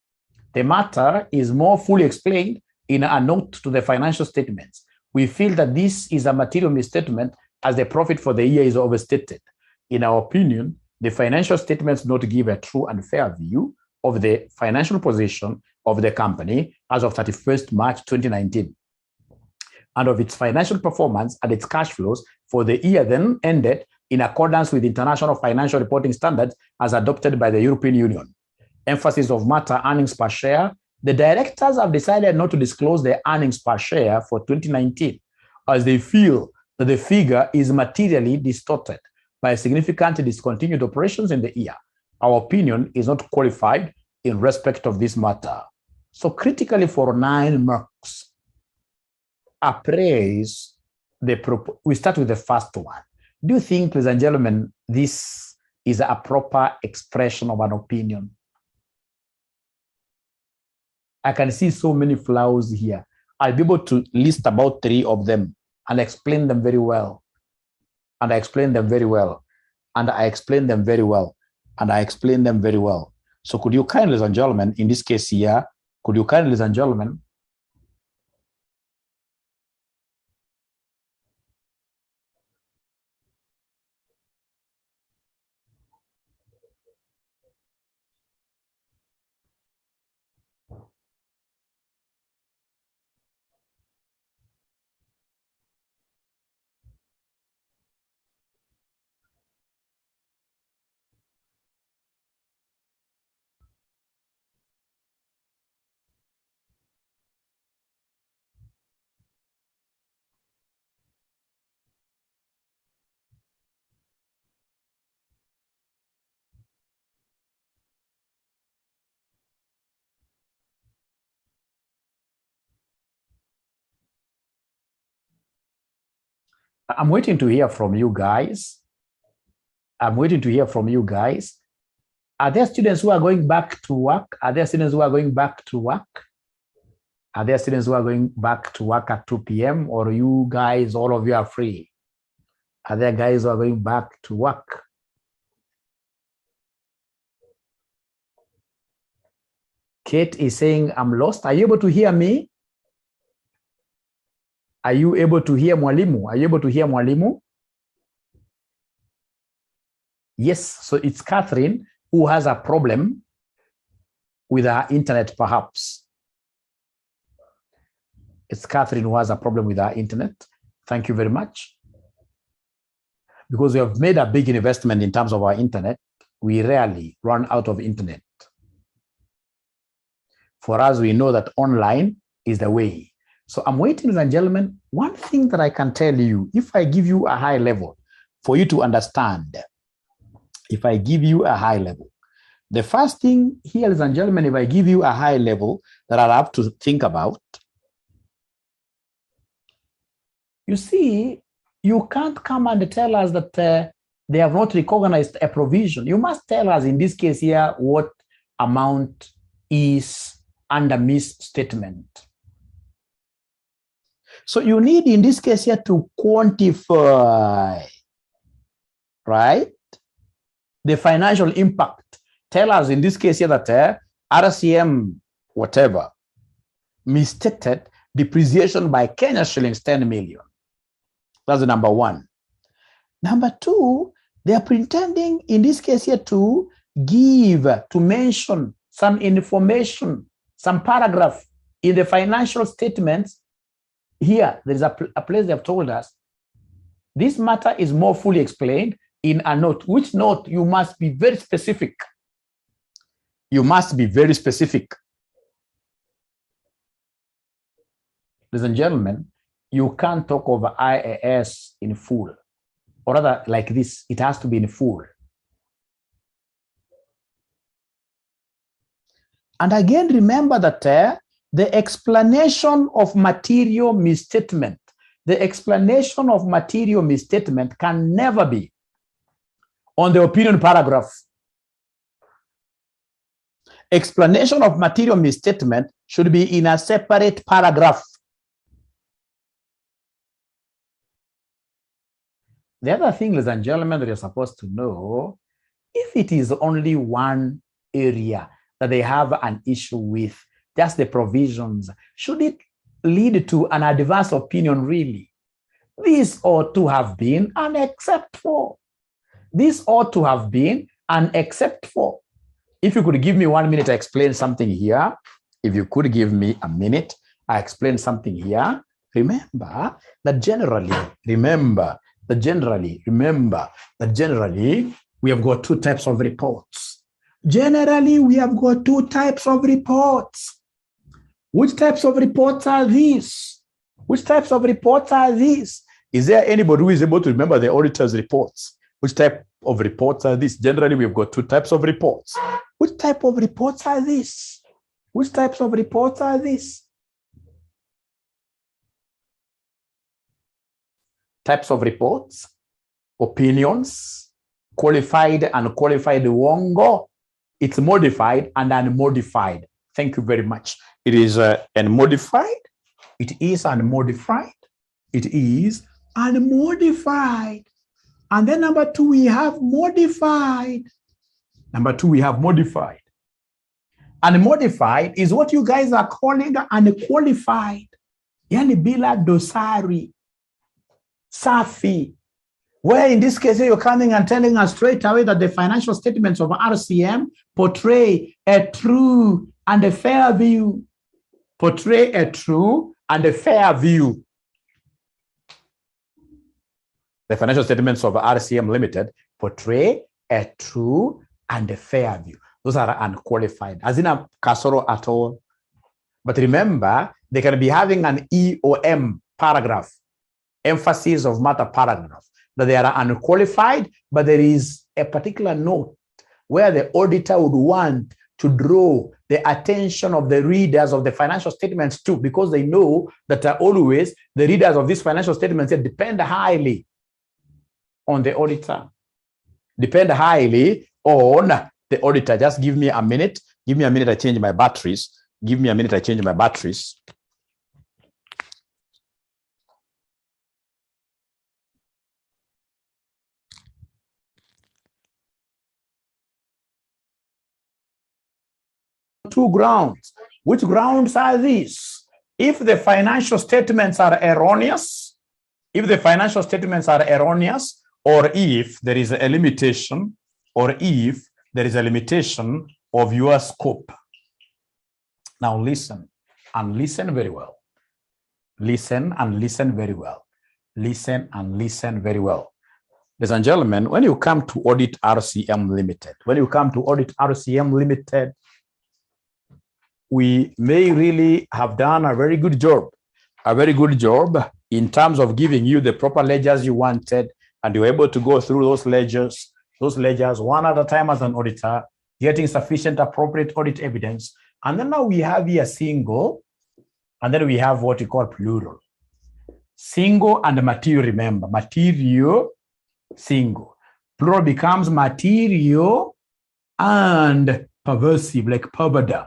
The matter is more fully explained in a note to the financial statements. We feel that this is a material misstatement as the profit for the year is overstated. In our opinion, the financial statements do not give a true and fair view of the financial position of the company as of 31st March 2019 and of its financial performance and its cash flows for the year then ended in accordance with international financial reporting standards as adopted by the European Union. Emphasis of matter, earnings per share. The directors have decided not to disclose their earnings per share for 2019 as they feel that the figure is materially distorted by significant discontinued operations in the year. Our opinion is not qualified in respect of this matter. So critically for 9 marks, appraise we start with the first one. Do you think, ladies and gentlemen, this is a proper expression of an opinion? I can see so many flaws here. I'll be able to list about 3 of them and explain them very well. and I explain them very well, and I explain them very well, and I explain them very well. So could you kindly, ladies and gentlemen, in this case here, could you kindly, ladies and gentlemen, I'm waiting to hear from you guys. I'm waiting to hear from you guys. Are there students who are going back to work? Are there students who are going back to work? Are there students who are going back to work at 2 p.m. or you guys, all of you are free? Are there guys who are going back to work? Kate is saying, I'm lost. Are you able to hear me? Are you able to hear Mwalimu? Are you able to hear Mwalimu? Yes, so it's Catherine who has a problem with her internet, perhaps. It's Catherine who has a problem with her internet. Thank you very much. Because we have made a big investment in terms of our internet, we rarely run out of internet. For us, we know that online is the way. So I'm waiting, ladies and gentlemen. One thing that I can tell you, if I give you a high level for you to understand, if I give you a high level, the first thing here, ladies and gentlemen, if I give you a high level that I have to think about, you see, you can't come and tell us that they have not recognized a provision. You must tell us, in this case here, what amount is under misstatement. So you need, in this case here, to quantify, right, the financial impact. Tell us, in this case here, that RCM, whatever, misstated depreciation by Kenya shillings 10 million. That's the number one. Number two, they are pretending, in this case here, to mention some information, some paragraph in the financial statements. Here, there is a place they have told us, this matter is more fully explained in a note. Which note? You must be very specific. You must be very specific. Ladies and gentlemen, you can't talk over IAS in full. Or rather, like this, it has to be in full. And again, remember that the explanation of material misstatement, can never be on the opinion paragraph. Explanation of material misstatement should be in a separate paragraph. The other thing, ladies and gentlemen, that you're supposed to know, if it is only one area that they have an issue with, just the provisions, should it lead to an adverse opinion, really? This ought to have been an except for. This ought to have been an except for. If you could give me 1 minute, I explain something here. If you could give me a minute, I explain something here. Remember that generally, we have got two types of reports. Generally, we have got two types of reports. Which types of reports are these? Which types of reports are these? Is there anybody who is able to remember the auditor's reports? Which type of reports are these? Generally, we've got two types of reports. Which type of reports are these? Which types of reports are these? Types of reports, opinions, qualified and unqualified wongo. It's modified and unmodified. Thank you very much. It is unmodified. It is unmodified. It is unmodified. And then number two, we have modified. Number two, we have modified. And modified is what you guys are calling unqualified. Yani bila dosari, safi. Where in this case, you're coming and telling us straight away that the financial statements of RCM portray a true and a fair view. Portray a true and a fair view. The financial statements of RCM Limited portray a true and a fair view. Those are unqualified, as in a casoro at all. But remember, they can be having an EOM paragraph, emphasis of matter paragraph, that they are unqualified, but there is a particular note where the auditor would want to draw the attention of the readers of the financial statements too, because they know that always the readers of these financial statements depend highly on the auditor. Depend highly on the auditor. Just give me a minute. Give me a minute, I change my batteries. Give me a minute, I change my batteries. Two grounds. Which grounds are these? If the financial statements are erroneous, or if there is a limitation, of your scope. Now listen and listen very well. Listen and listen very well. Listen and listen very well. Ladies and gentlemen, when you come to audit RCM Limited, we may really have done a very good job in terms of giving you the proper ledgers you wanted, and you're able to go through those ledgers one at a time as an auditor, getting sufficient appropriate audit evidence. And then now we have here single, and then we have what we call plural. Single and material, remember, material, single. Plural becomes material and perversive, like perverter,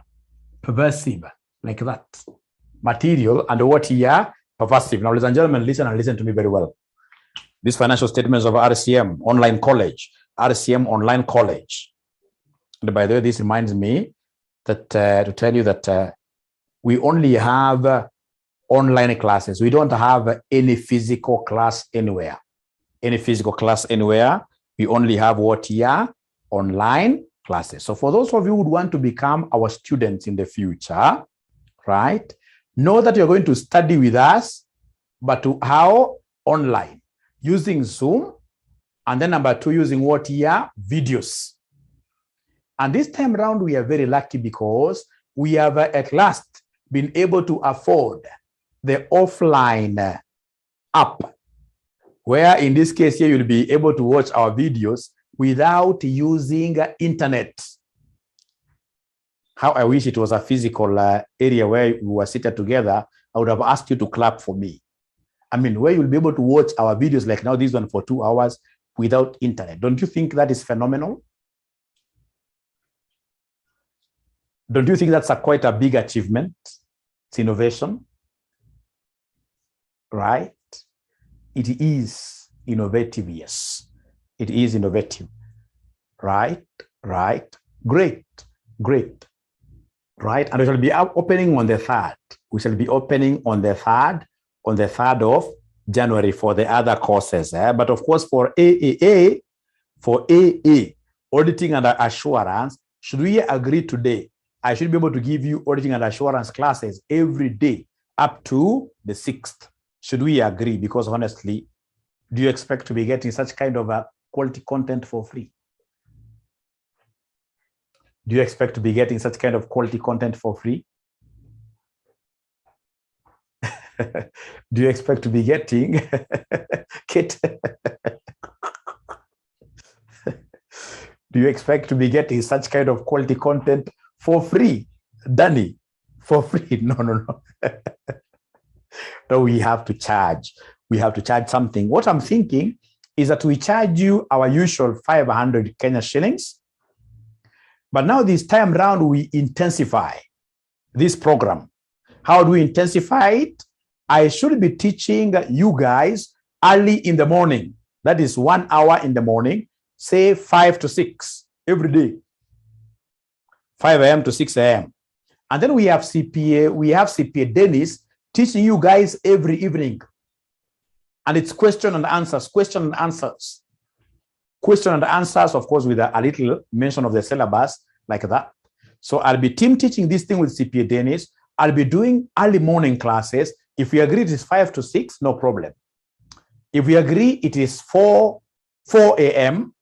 perversive, like that. Material and what here? Perversive. Now, ladies and gentlemen, listen and listen to me very well. These financial statements of RCM Online College, RCM Online College. And by the way, this reminds me that to tell you that we only have online classes. We don't have any physical class anywhere. We only have what here? Online classes. So for those of you who would want to become our students in the future, right? Know that you're going to study with us, but how? Online, using Zoom, and then number two, using what here? Videos. And this time around, we are very lucky because we have at last been able to afford the offline app, where in this case here, you'll be able to watch our videos without using internet. How I wish it was a physical area where we were seated together. I would have asked you to clap for me. I mean, where you'll be able to watch our videos like now this one for 2 hours without internet. Don't you think that is phenomenal? Don't you think that's quite a big achievement? It's innovation, right? It is innovative, yes. It is innovative, right? Great. Right, and we shall be opening on the 3rd. We shall be opening on the 3rd of January for the other courses. But of course, for AA, auditing and assurance, should we agree today, I should be able to give you auditing and assurance classes every day up to the 6th. Should we agree? Because honestly, do you expect to be getting such kind of quality content for free? Do you expect to be getting such kind of quality content for free? Do you expect to be getting Kit? Do you expect to be getting such kind of quality content for free? Danny, for free? No. No, we have to charge. We have to charge something. What I'm thinking is that we charge you our usual 500 Kenya shillings. But now this time round, we intensify this program. How do we intensify it? I should be teaching you guys early in the morning. That is 1 hour in the morning, say 5 to 6 every day, 5 a.m. to 6 a.m. And then we have CPA Dennis teaching you guys every evening. And it's question and answers, of course, with a little mention of the syllabus like that. So I'll be team teaching this thing with CPA Dennis. I'll be doing early morning classes. If we agree it is 5 to 6, no problem. If we agree it is 4 a.m.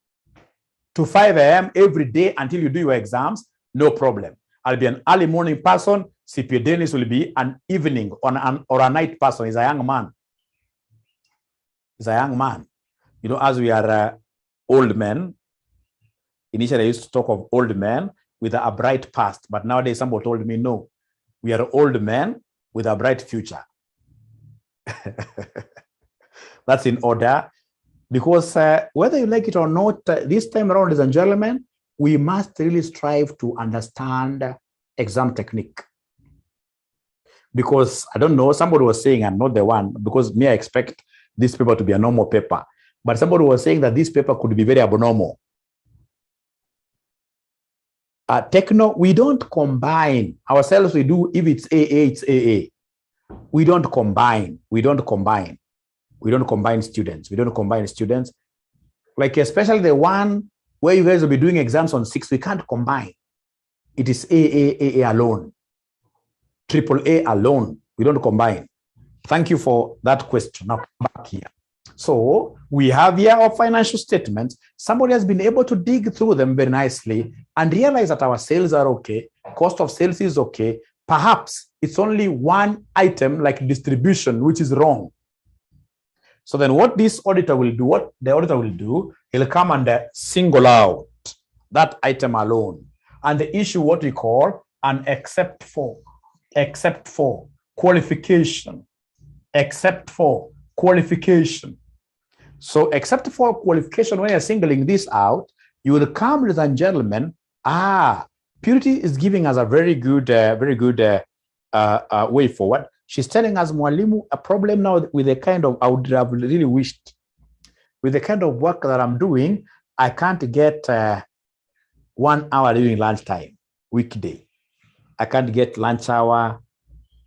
to 5 a.m. every day until you do your exams, no problem. I'll be an early morning person. CPA Dennis will be an evening or a night person. He's a young man. You know, as we are old men, initially I used to talk of old men with a bright past, but nowadays somebody told me, no, we are old men with a bright future. That's in order, because whether you like it or not, this time around, ladies and gentlemen, we must really strive to understand exam technique. Because I don't know, somebody was saying, I'm not the one, because me, I expect this paper to be a normal paper, but somebody was saying that this paper could be very abnormal. We don't combine ourselves. We do, if it's AA, it's AA. We don't combine students. Like especially the one where you guys will be doing exams on 6, we can't combine. It is AA alone, AAA alone. We don't combine. Thank you for that question. Now back here. So we have here our financial statements. Somebody has been able to dig through them very nicely and realize that our sales are okay. Cost of sales is okay. Perhaps it's only one item like distribution, which is wrong. So then what this auditor will do, he'll come and single out that item alone and issue what we call an except for qualification. So except for qualification, when you're singling this out, you will come, ladies and gentlemen, Purity is giving us a very good way forward. She's telling us, Mwalimu, a problem now with the kind of, I would have really wished, with the kind of work that I'm doing, I can't get 1 hour during lunchtime, weekday. I can't get lunch hour,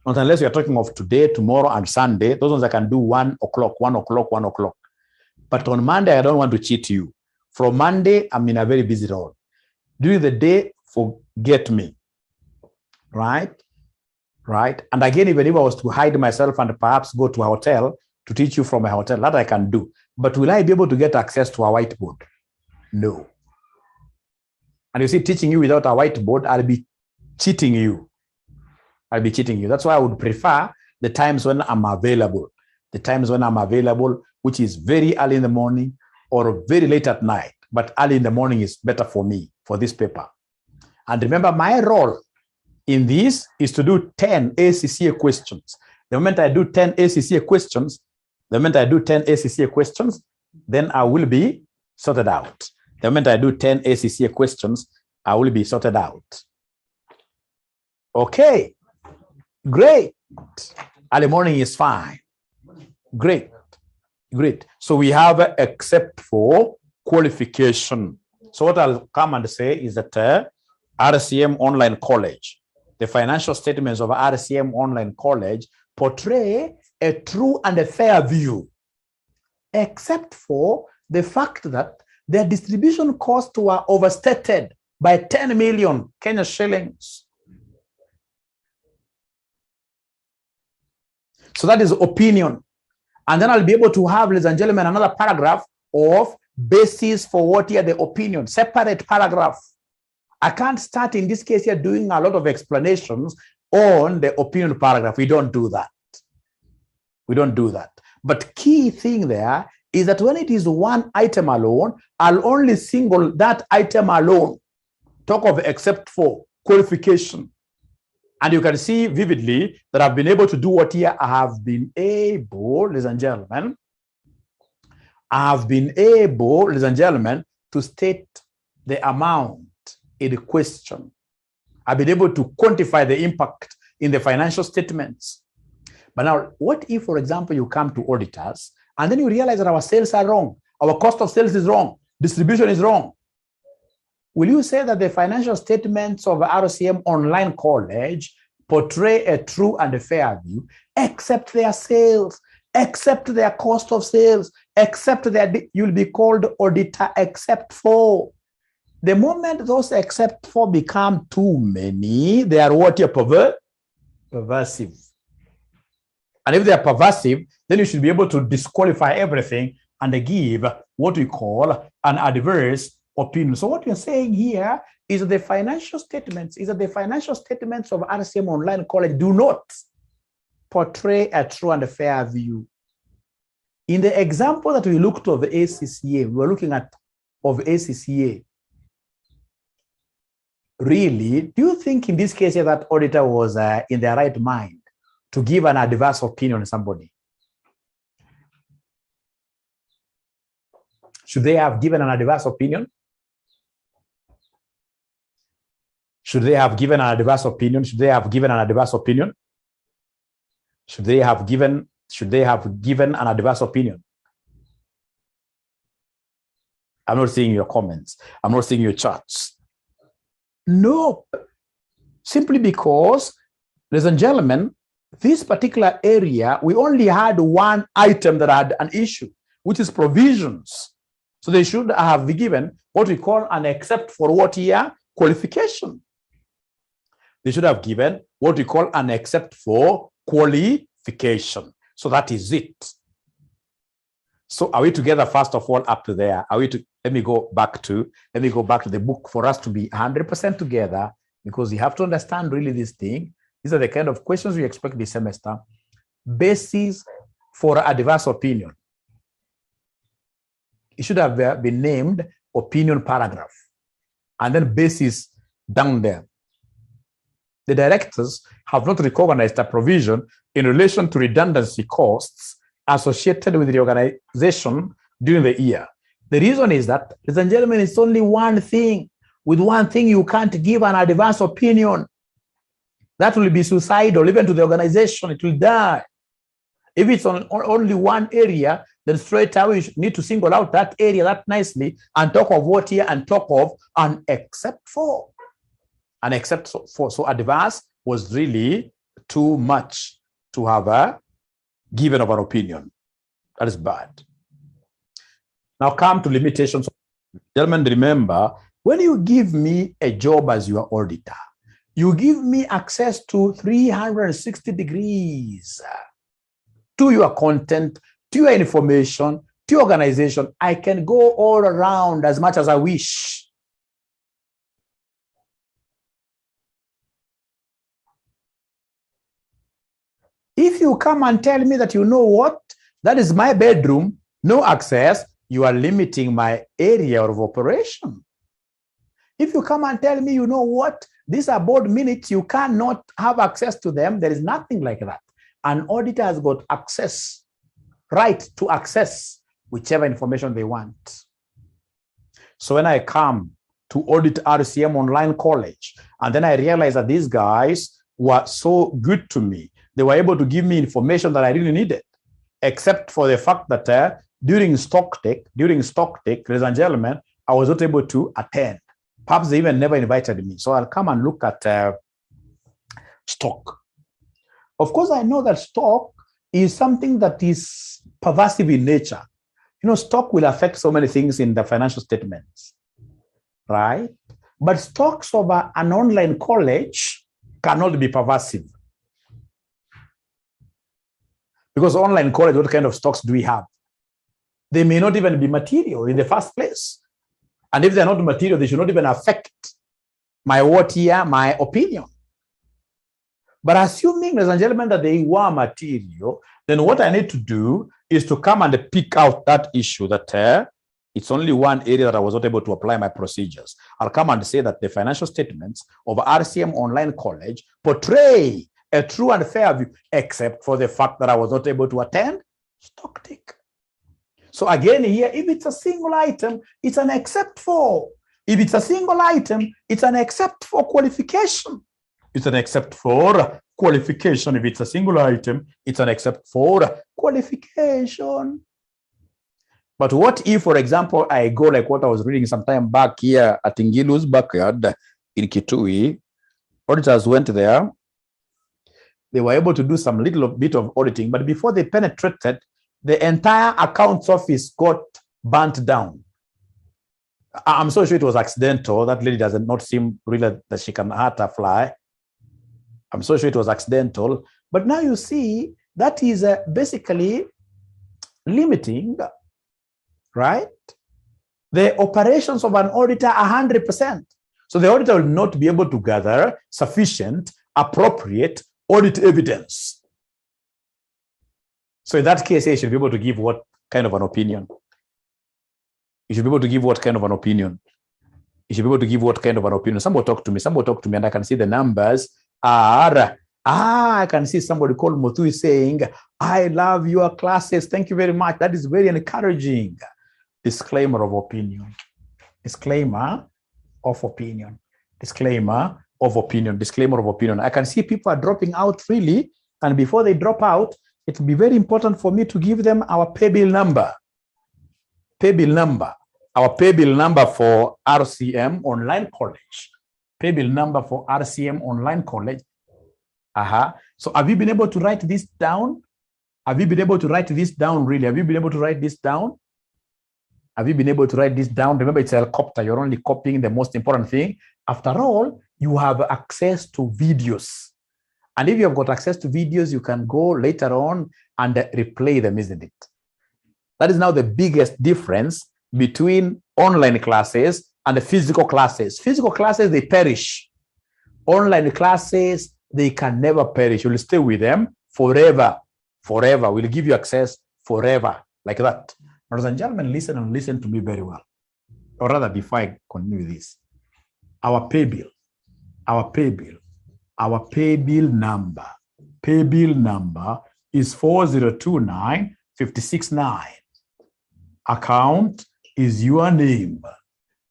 not unless you're talking of today, tomorrow, and Sunday. Those ones I can do 1 o'clock. But on Monday, I don't want to cheat you. From Monday, I'm in a very busy role. During the day, forget me, right? And again, even if I was to hide myself and perhaps go to a hotel to teach you from a hotel, that I can do. But will I be able to get access to a whiteboard? No. And you see, teaching you without a whiteboard, I'll be cheating you. That's why I would prefer the times when I'm available. Which is very early in the morning or very late at night. But early in the morning is better for me, for this paper. And remember, my role in this is to do 10 ACCA questions. The moment I do 10 ACCA questions, then I will be sorted out. The moment I do 10 ACCA questions, I will be sorted out. Okay, great. Early morning is fine. Great. So we have except for qualification. So what I'll come and say is that RCM Online College, the financial statements of RCM Online College portray a true and a fair view, except for the fact that their distribution costs were overstated by 10 million Kenya shillings. So that is opinion. And then I'll be able to have, ladies and gentlemen, another paragraph of basis for what here the opinion, separate paragraph. I can't start in this case here doing a lot of explanations on the opinion paragraph. We don't do that. But key thing there is that when it is one item alone, I'll only single that item alone. Talk of except for qualification. And you can see vividly that I've been able to do what here I have been able, ladies and gentlemen, to state the amount in the question. I've been able to quantify the impact in the financial statements. But now, what if, for example, you come to auditors and then you realize that our sales are wrong? Our cost of sales is wrong. Distribution is wrong. Will you say that the financial statements of RCM Online College portray a true and a fair view, except their sales, except their cost of sales, except their, you'll be called auditor except for. The moment those except for become too many, they are what? Perversive. And if they are perversive, then you should be able to disqualify everything and give what we call an adverse opinion. So what you're saying here is that the financial statements of RCM Online College do not portray a true and a fair view. In the example that we looked of the ACCA, we were looking at of ACCA. Really, do you think in this case that auditor was in their right mind to give an adverse opinion on somebody? Should they have given an adverse opinion? Should they have given an adverse opinion? Should they have given an adverse opinion? Should they have given an adverse opinion? I'm not seeing your comments. I'm not seeing your charts. No, simply because, ladies and gentlemen, this particular area, we only had one item that had an issue, which is provisions. So they should have given what we call an except for what here qualification. They should have given what we call an except for qualification. So that is it. So are we together first of all up to there? Are we to, let me go back to the book for us to be 100% together, because you have to understand really this thing. These are the kind of questions we expect this semester. Basis for adverse opinion. It should have been named opinion paragraph, and then basis down there. The directors have not recognized a provision in relation to redundancy costs associated with the organization during the year. The reason is that, ladies and gentlemen, it's only one thing. With one thing, you can't give an adverse opinion. That will be suicidal, even to the organization, it will die. If it's on only one area, then straight away you need to single out that area that nicely and talk of what here and talk of an except for. An except for. So adverse was really too much to have given of an opinion. That is bad. Now come to limitations. Gentlemen, remember, when you give me a job as your auditor, you give me access to 360 degrees to your content, to your information, to your organization. I can go all around as much as I wish. If you come and tell me that, you know what, that is my bedroom, no access, you are limiting my area of operation. If you come and tell me, you know what, these are board minutes, you cannot have access to them, there is nothing like that. An auditor has got access, right to access whichever information they want. So when I come to audit RCM Online College, and then I realize that these guys were so good to me, they were able to give me information that I really needed, except for the fact that during stock take, ladies and gentlemen, I was not able to attend. Perhaps they even never invited me. So I'll come and look at stock. Of course, I know that stock is something that is pervasive in nature. You know, stock will affect so many things in the financial statements, right? But stocks of an online college cannot be pervasive. Because online college, what kind of stocks do we have? They may not even be material in the first place. And if they're not material, they should not even affect my opinion. But assuming, ladies and gentlemen, that they were material, then what I need to do is to come and pick out that issue that it's only one area that I was not able to apply my procedures. I'll come and say that the financial statements of RCM Online College portray a true and fair view, except for the fact that I was not able to attend stock take. So again here, if it's a single item, it's an except for. If it's a single item, it's an except for qualification. It's an except for qualification. If it's a single item, it's an except for qualification. But what if, for example, I go like what I was reading some time back here at Ngilu's backyard in Kitui? Auditors went there. They were able to do some little bit of auditing, but before they penetrated, the entire accounts office got burnt down. I'm so sure it was accidental. That lady does not seem really that she can hurt a fly. I'm so sure it was accidental. But now you see, that is basically limiting, right, the operations of an auditor 100%. So the auditor will not be able to gather sufficient, appropriate audit evidence. So in that case, you should be able to give what kind of an opinion? You should be able to give what kind of an opinion? You should be able to give what kind of an opinion? Somebody talk to me, and I can see the numbers are, I can see somebody called Muthui saying, I love your classes. Thank you very much. That is very encouraging. Disclaimer of opinion. Disclaimer of opinion. Disclaimer of opinion. Disclaimer of opinion. I can see people are dropping out really. And before they drop out, it will be very important for me to give them our Paybill number. Paybill number. Our Paybill number for RCM Online College. Paybill number for RCM Online College. So have you been able to write this down? Have you been able to write this down really? Have you been able to write this down? Have you been able to write this down? Remember, it's a helicopter. You're only copying the most important thing. After all, you have access to videos. And if you have got access to videos, you can go later on and replay them, isn't it? That is now the biggest difference between online classes and the physical classes. Physical classes, they perish. Online classes, they can never perish. You'll stay with them forever. Forever. We'll give you access forever. Like that. Ladies and gentlemen, listen and listen to me very well. Or rather, before I continue this, our Paybill number is 4029569. Account is your name.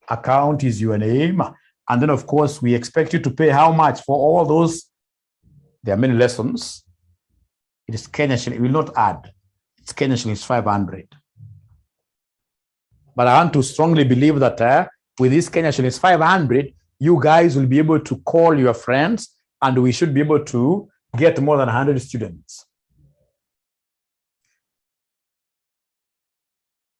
Account is your name. And then, of course, we expect you to pay how much for all those? There are many lessons. It is Kenya shilling. It will not add. It's Kenya shilling, it's 500. But I want to strongly believe that with this Kenya shilling 500, you guys will be able to call your friends and we should be able to get more than 100 students.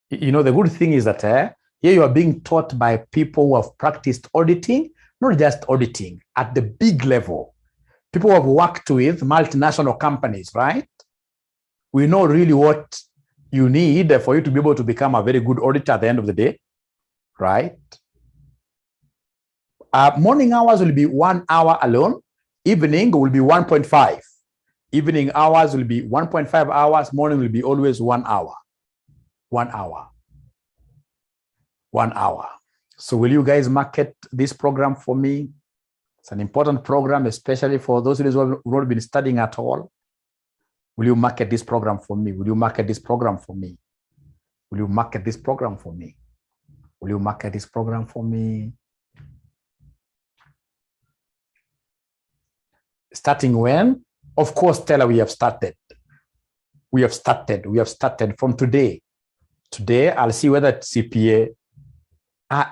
You know, the good thing is that here you are being taught by people who have practiced auditing, not just auditing, at the big level. People who have worked with multinational companies, right? We know really what you need for you to be able to become a very good auditor at the end of the day, right? Morning hours will be 1 hour alone. Evening will be 1.5. Evening hours will be 1.5 hours. Morning will be always 1 hour. 1 hour. 1 hour. So will you guys market this program for me? It's an important program, especially for those who have not been studying at all. Will you market this program for me? Will you market this program for me? Will you market this program for me? Will you market this program for me? Starting when? Of course, Stella, we have started. We have started from today. Today, I'll see whether CPA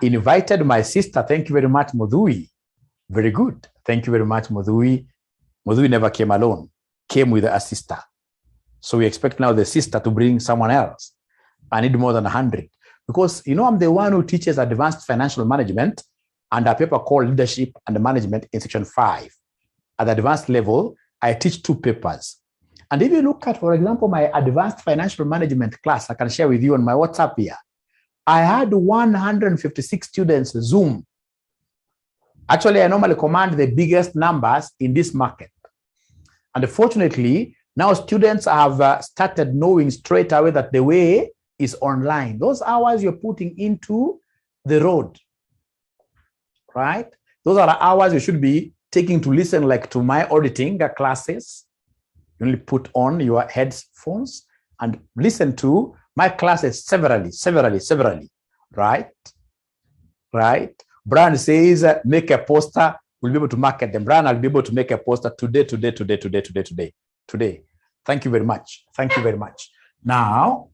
invited my sister. Thank you very much, Mudhui. Very good. Thank you very much, Mudhui. Mudhui never came alone, came with a sister. So we expect now the sister to bring someone else. I need more than 100 because, you know, I'm the one who teaches advanced financial management and a paper called Leadership and Management in section 5. At the advanced level, I teach 2 papers. And if you look at, for example, my advanced financial management class, I can share with you on my WhatsApp here. I had 156 students Zoom. Actually, I normally command the biggest numbers in this market. And fortunately, now students have started knowing straight away that the way is online. Those hours you're putting into the road, right? Those are the hours you should be taking to listen like to my auditing classes. You only put on your headphones and listen to my classes severally, right? Right? Brian says, make a poster. We'll be able to market them. Brian, I'll be able to make a poster today. Thank you very much. Thank you very much. Now,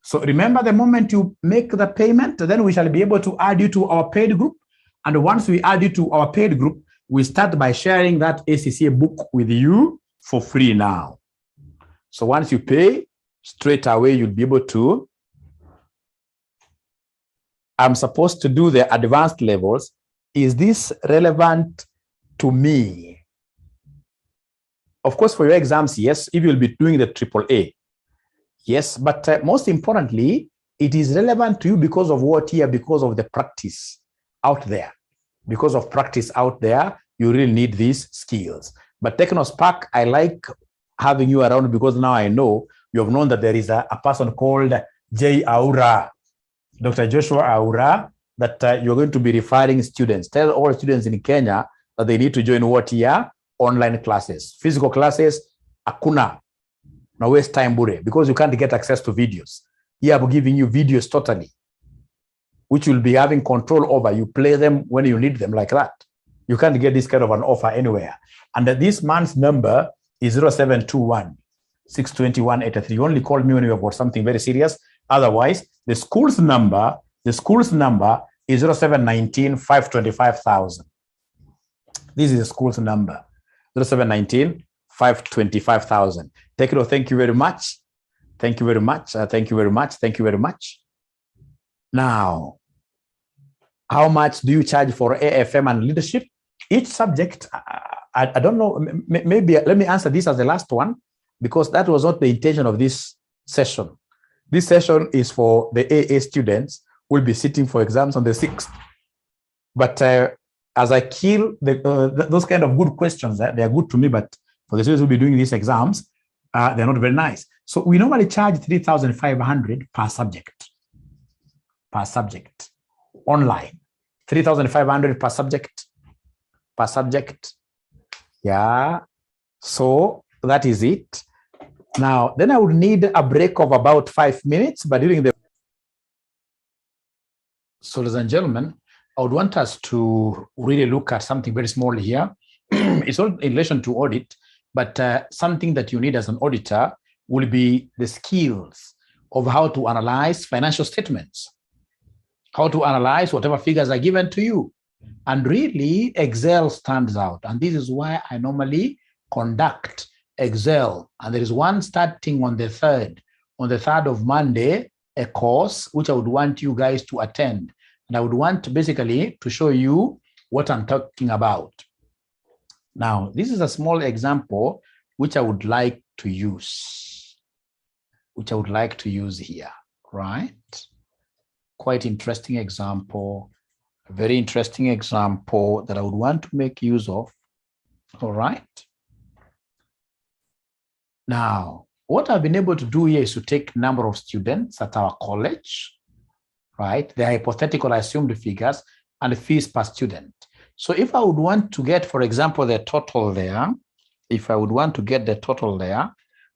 So remember, the moment you make the payment, then we shall be able to add you to our paid group. And once we add you to our paid group, we start by sharing that ACCA book with you for free now. So once you pay, straight away, you'll be able to. I'm supposed to do the advanced levels. Is this relevant to me? Of course, for your exams, yes, if you'll be doing the AAA. Yes, but most importantly, it is relevant to you because of what here? Because of the practice out there. Because of practice out there, you really need these skills. But TechnoSpark, I like having you around because now I know you have known that there is a person called J. Aura, Dr. Joshua Aura, that you're going to be referring students. Tell all students in Kenya that they need to join what here? Online classes. Physical classes, akuna. Now waste time bure, because you can't get access to videos. Here I'm giving you videos totally, which you'll be having control over. You play them when you need them like that. You can't get this kind of an offer anywhere. And this month's number is 0721 621 83. You only call me when you have got something very serious. Otherwise, the school's number is 0719 525,000. This is the school's number, 0719 525,000. Tekno, thank you very much. Thank you very much. Thank you very much. Thank you very much. Now, how much do you charge for AFM and leadership? Each subject, I don't know, maybe let me answer this as the last one, because that was not the intention of this session. This session is for the AA students who will be sitting for exams on the 6th. But as I kill those kind of good questions, they are good to me, but for the students who will be doing these exams, they're not very nice. So we normally charge 3,500 per subject. Per subject. Online. 3,500 per subject. Per subject. Yeah. So that is it. Now, then I would need a break of about 5 minutes, but during the... So, ladies and gentlemen, I would want us to really look at something very small here. It's not in relation to audit, but something that you need as an auditor will be the skills of how to analyze financial statements, how to analyze whatever figures are given to you. And really, Excel stands out. And this is why I normally conduct Excel. And there is one starting on the 3rd of Monday, a course which I would want you guys to attend. And I would want basically to show you what I'm talking about. Now, this is a small example which I would like to use. Here, right? Quite interesting example, a very interesting example that I would want to make use of. All right. Now, what I've been able to do here is to take number of students at our college, right? The hypothetical assumed figures and the fees per student. So if I would want to get, for example, the total there,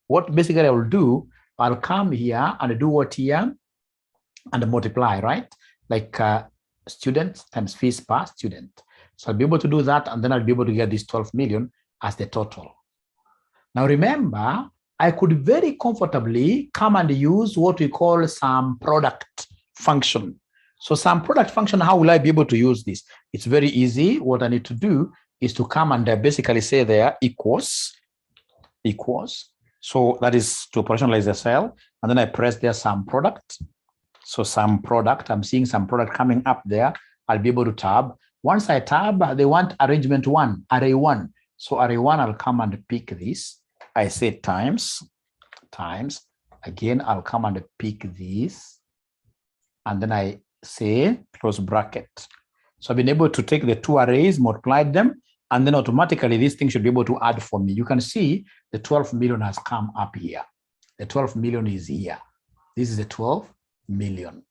what basically I will do, I'll come here and do what here and multiply, right? Like students times fees per student. So I'll be able to do that, and then I'll be able to get this 12 million as the total. Now remember, I could very comfortably come and use what we call some product function. So some product function, how will I be able to use this? It's very easy. What I need to do is to come and basically say there equals. So that is to operationalize the cell. And then I press there some product. So some product, I'm seeing some product coming up there. I'll be able to tab. Once I tab, they want arrangement 1, array 1. So array 1, I'll come and pick this. I say times. Again, I'll come and pick this. And then I say close bracket. So I've been able to take the two arrays, multiplied them, and then automatically this thing should be able to add for me. You can see the 12 million has come up here. The 12 million is here. This is the 12 million.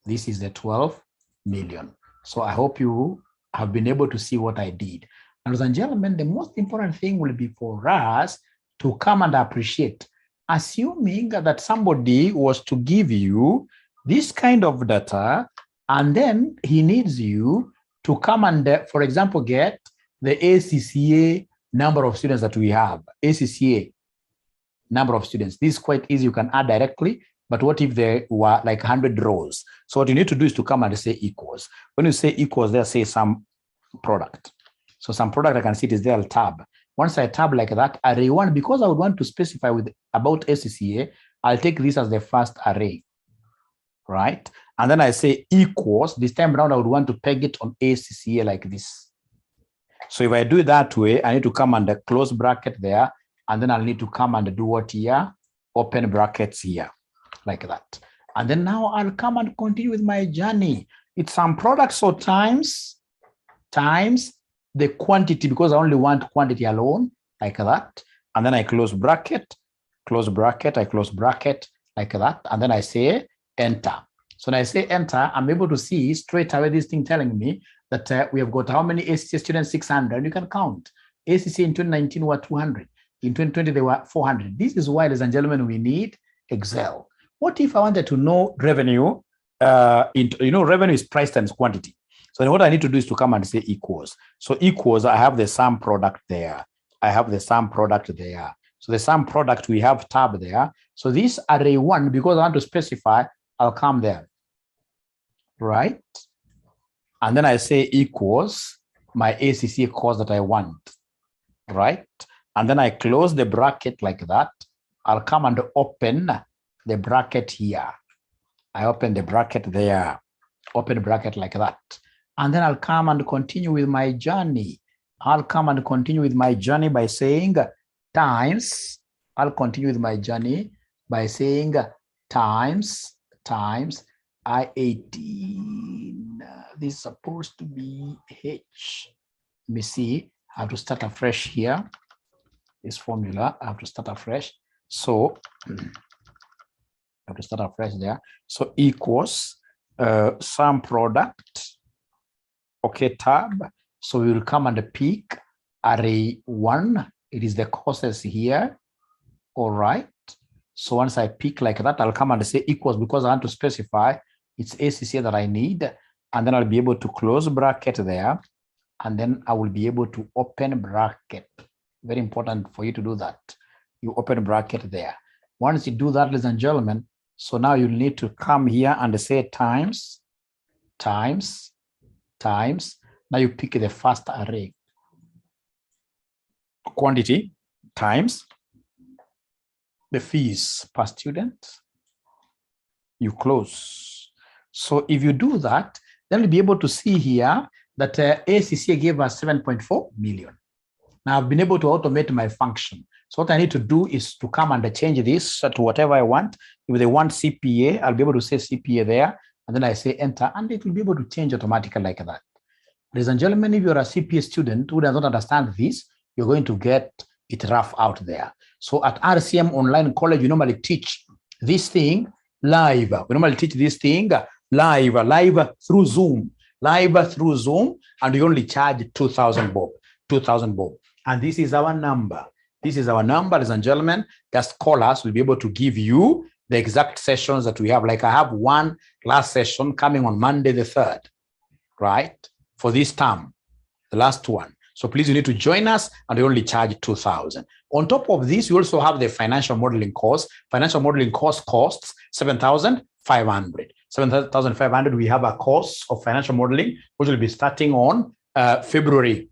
This is the 12 million. So I hope you have been able to see what I did. Ladies and gentlemen, the most important thing will be for us to come and appreciate, assuming that somebody was to give you this kind of data, and then he needs you to come and, for example, get the ACCA number of students that we have. ACCA number of students. This is quite easy. You can add directly But what if there were like 100 rows? So what you need to do is to come and say equals. When you say equals, there say some product. So some product, I can see it is there, I'll tab. Once I tab like that, array 1, because I would want to specify with about SCCA, I'll take this as the first array, right? And then I say equals. This time around, I would want to peg it on ACCA like this. So if I do it that way, I need to come under close bracket there, and then I'll need to come and do what here? Open brackets here, like that. And then now I'll come and continue with my journey. It's some products, so times the quantity, because I only want quantity alone, like that. And then I close bracket, I close bracket, like that. And then I say enter. So when I say enter, I'm able to see straight away this thing telling me that we have got how many ACCA students? 600. You can count. ACCA in 2019 were 200. In 2020, they were 400. This is why, ladies and gentlemen, we need Excel. What if I wanted to know revenue? Revenue is price times quantity. So what I need to do is to come and say equals. So equals, I have the sum product there. So the sum product, we have tab there. So this array 1, because I want to specify, I'll come there, right? And then I say equals my ACCA course that I want, right? And then I close the bracket like that. I'll come and open the bracket here. I open the bracket there, open bracket like that. And then I'll come and continue with my journey. I'll come and continue with my journey by saying times. I'll continue with my journey by saying times I18. This is supposed to be H. Let me see. I have to start afresh here. This formula, I have to start afresh. So I have to start afresh there. So equals sum product. Okay, tab. So we will come and pick array 1. It is the courses here. All right. So once I pick like that, I'll come and say equals, because I want to specify it's ACCA that I need. And then I'll be able to close bracket there. And then I will be able to open bracket. Very important for you to do that. You open bracket there. Once you do that, ladies and gentlemen, so now you need to come here and say times. Now you pick the first array. Quantity times the fees per student. You close. So if you do that, then you'll be able to see here that ACCA gave us 7.4 million. Now I've been able to automate my function. So what I need to do is to come and change this to whatever I want. If they want CPA, I'll be able to say CPA there. And then I say enter, and it will be able to change automatically like that. Ladies and gentlemen, if you're a CPA student who does not understand this, you're going to get it rough out there. So at RCM Online College, we normally teach this thing live. We normally teach this thing live through Zoom. And we only charge 2,000 bob. 2,000 bob. And this is our number. Ladies and gentlemen. Just call us. We'll be able to give you the exact sessions that we have. Like I have one last session coming on Monday the 3rd, right? For this term, the last one. So please, you need to join us, and we only charge 2,000. On top of this, we also have the financial modeling course. Financial modeling course costs 7,500. 7,500. We have a course of financial modeling, which will be starting on February.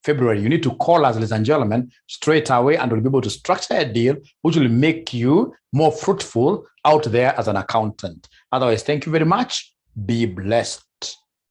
You need to call us, ladies and gentlemen, straight away, and we'll be able to structure a deal which will make you more fruitful out there as an accountant. Otherwise, thank you very much. Be blessed.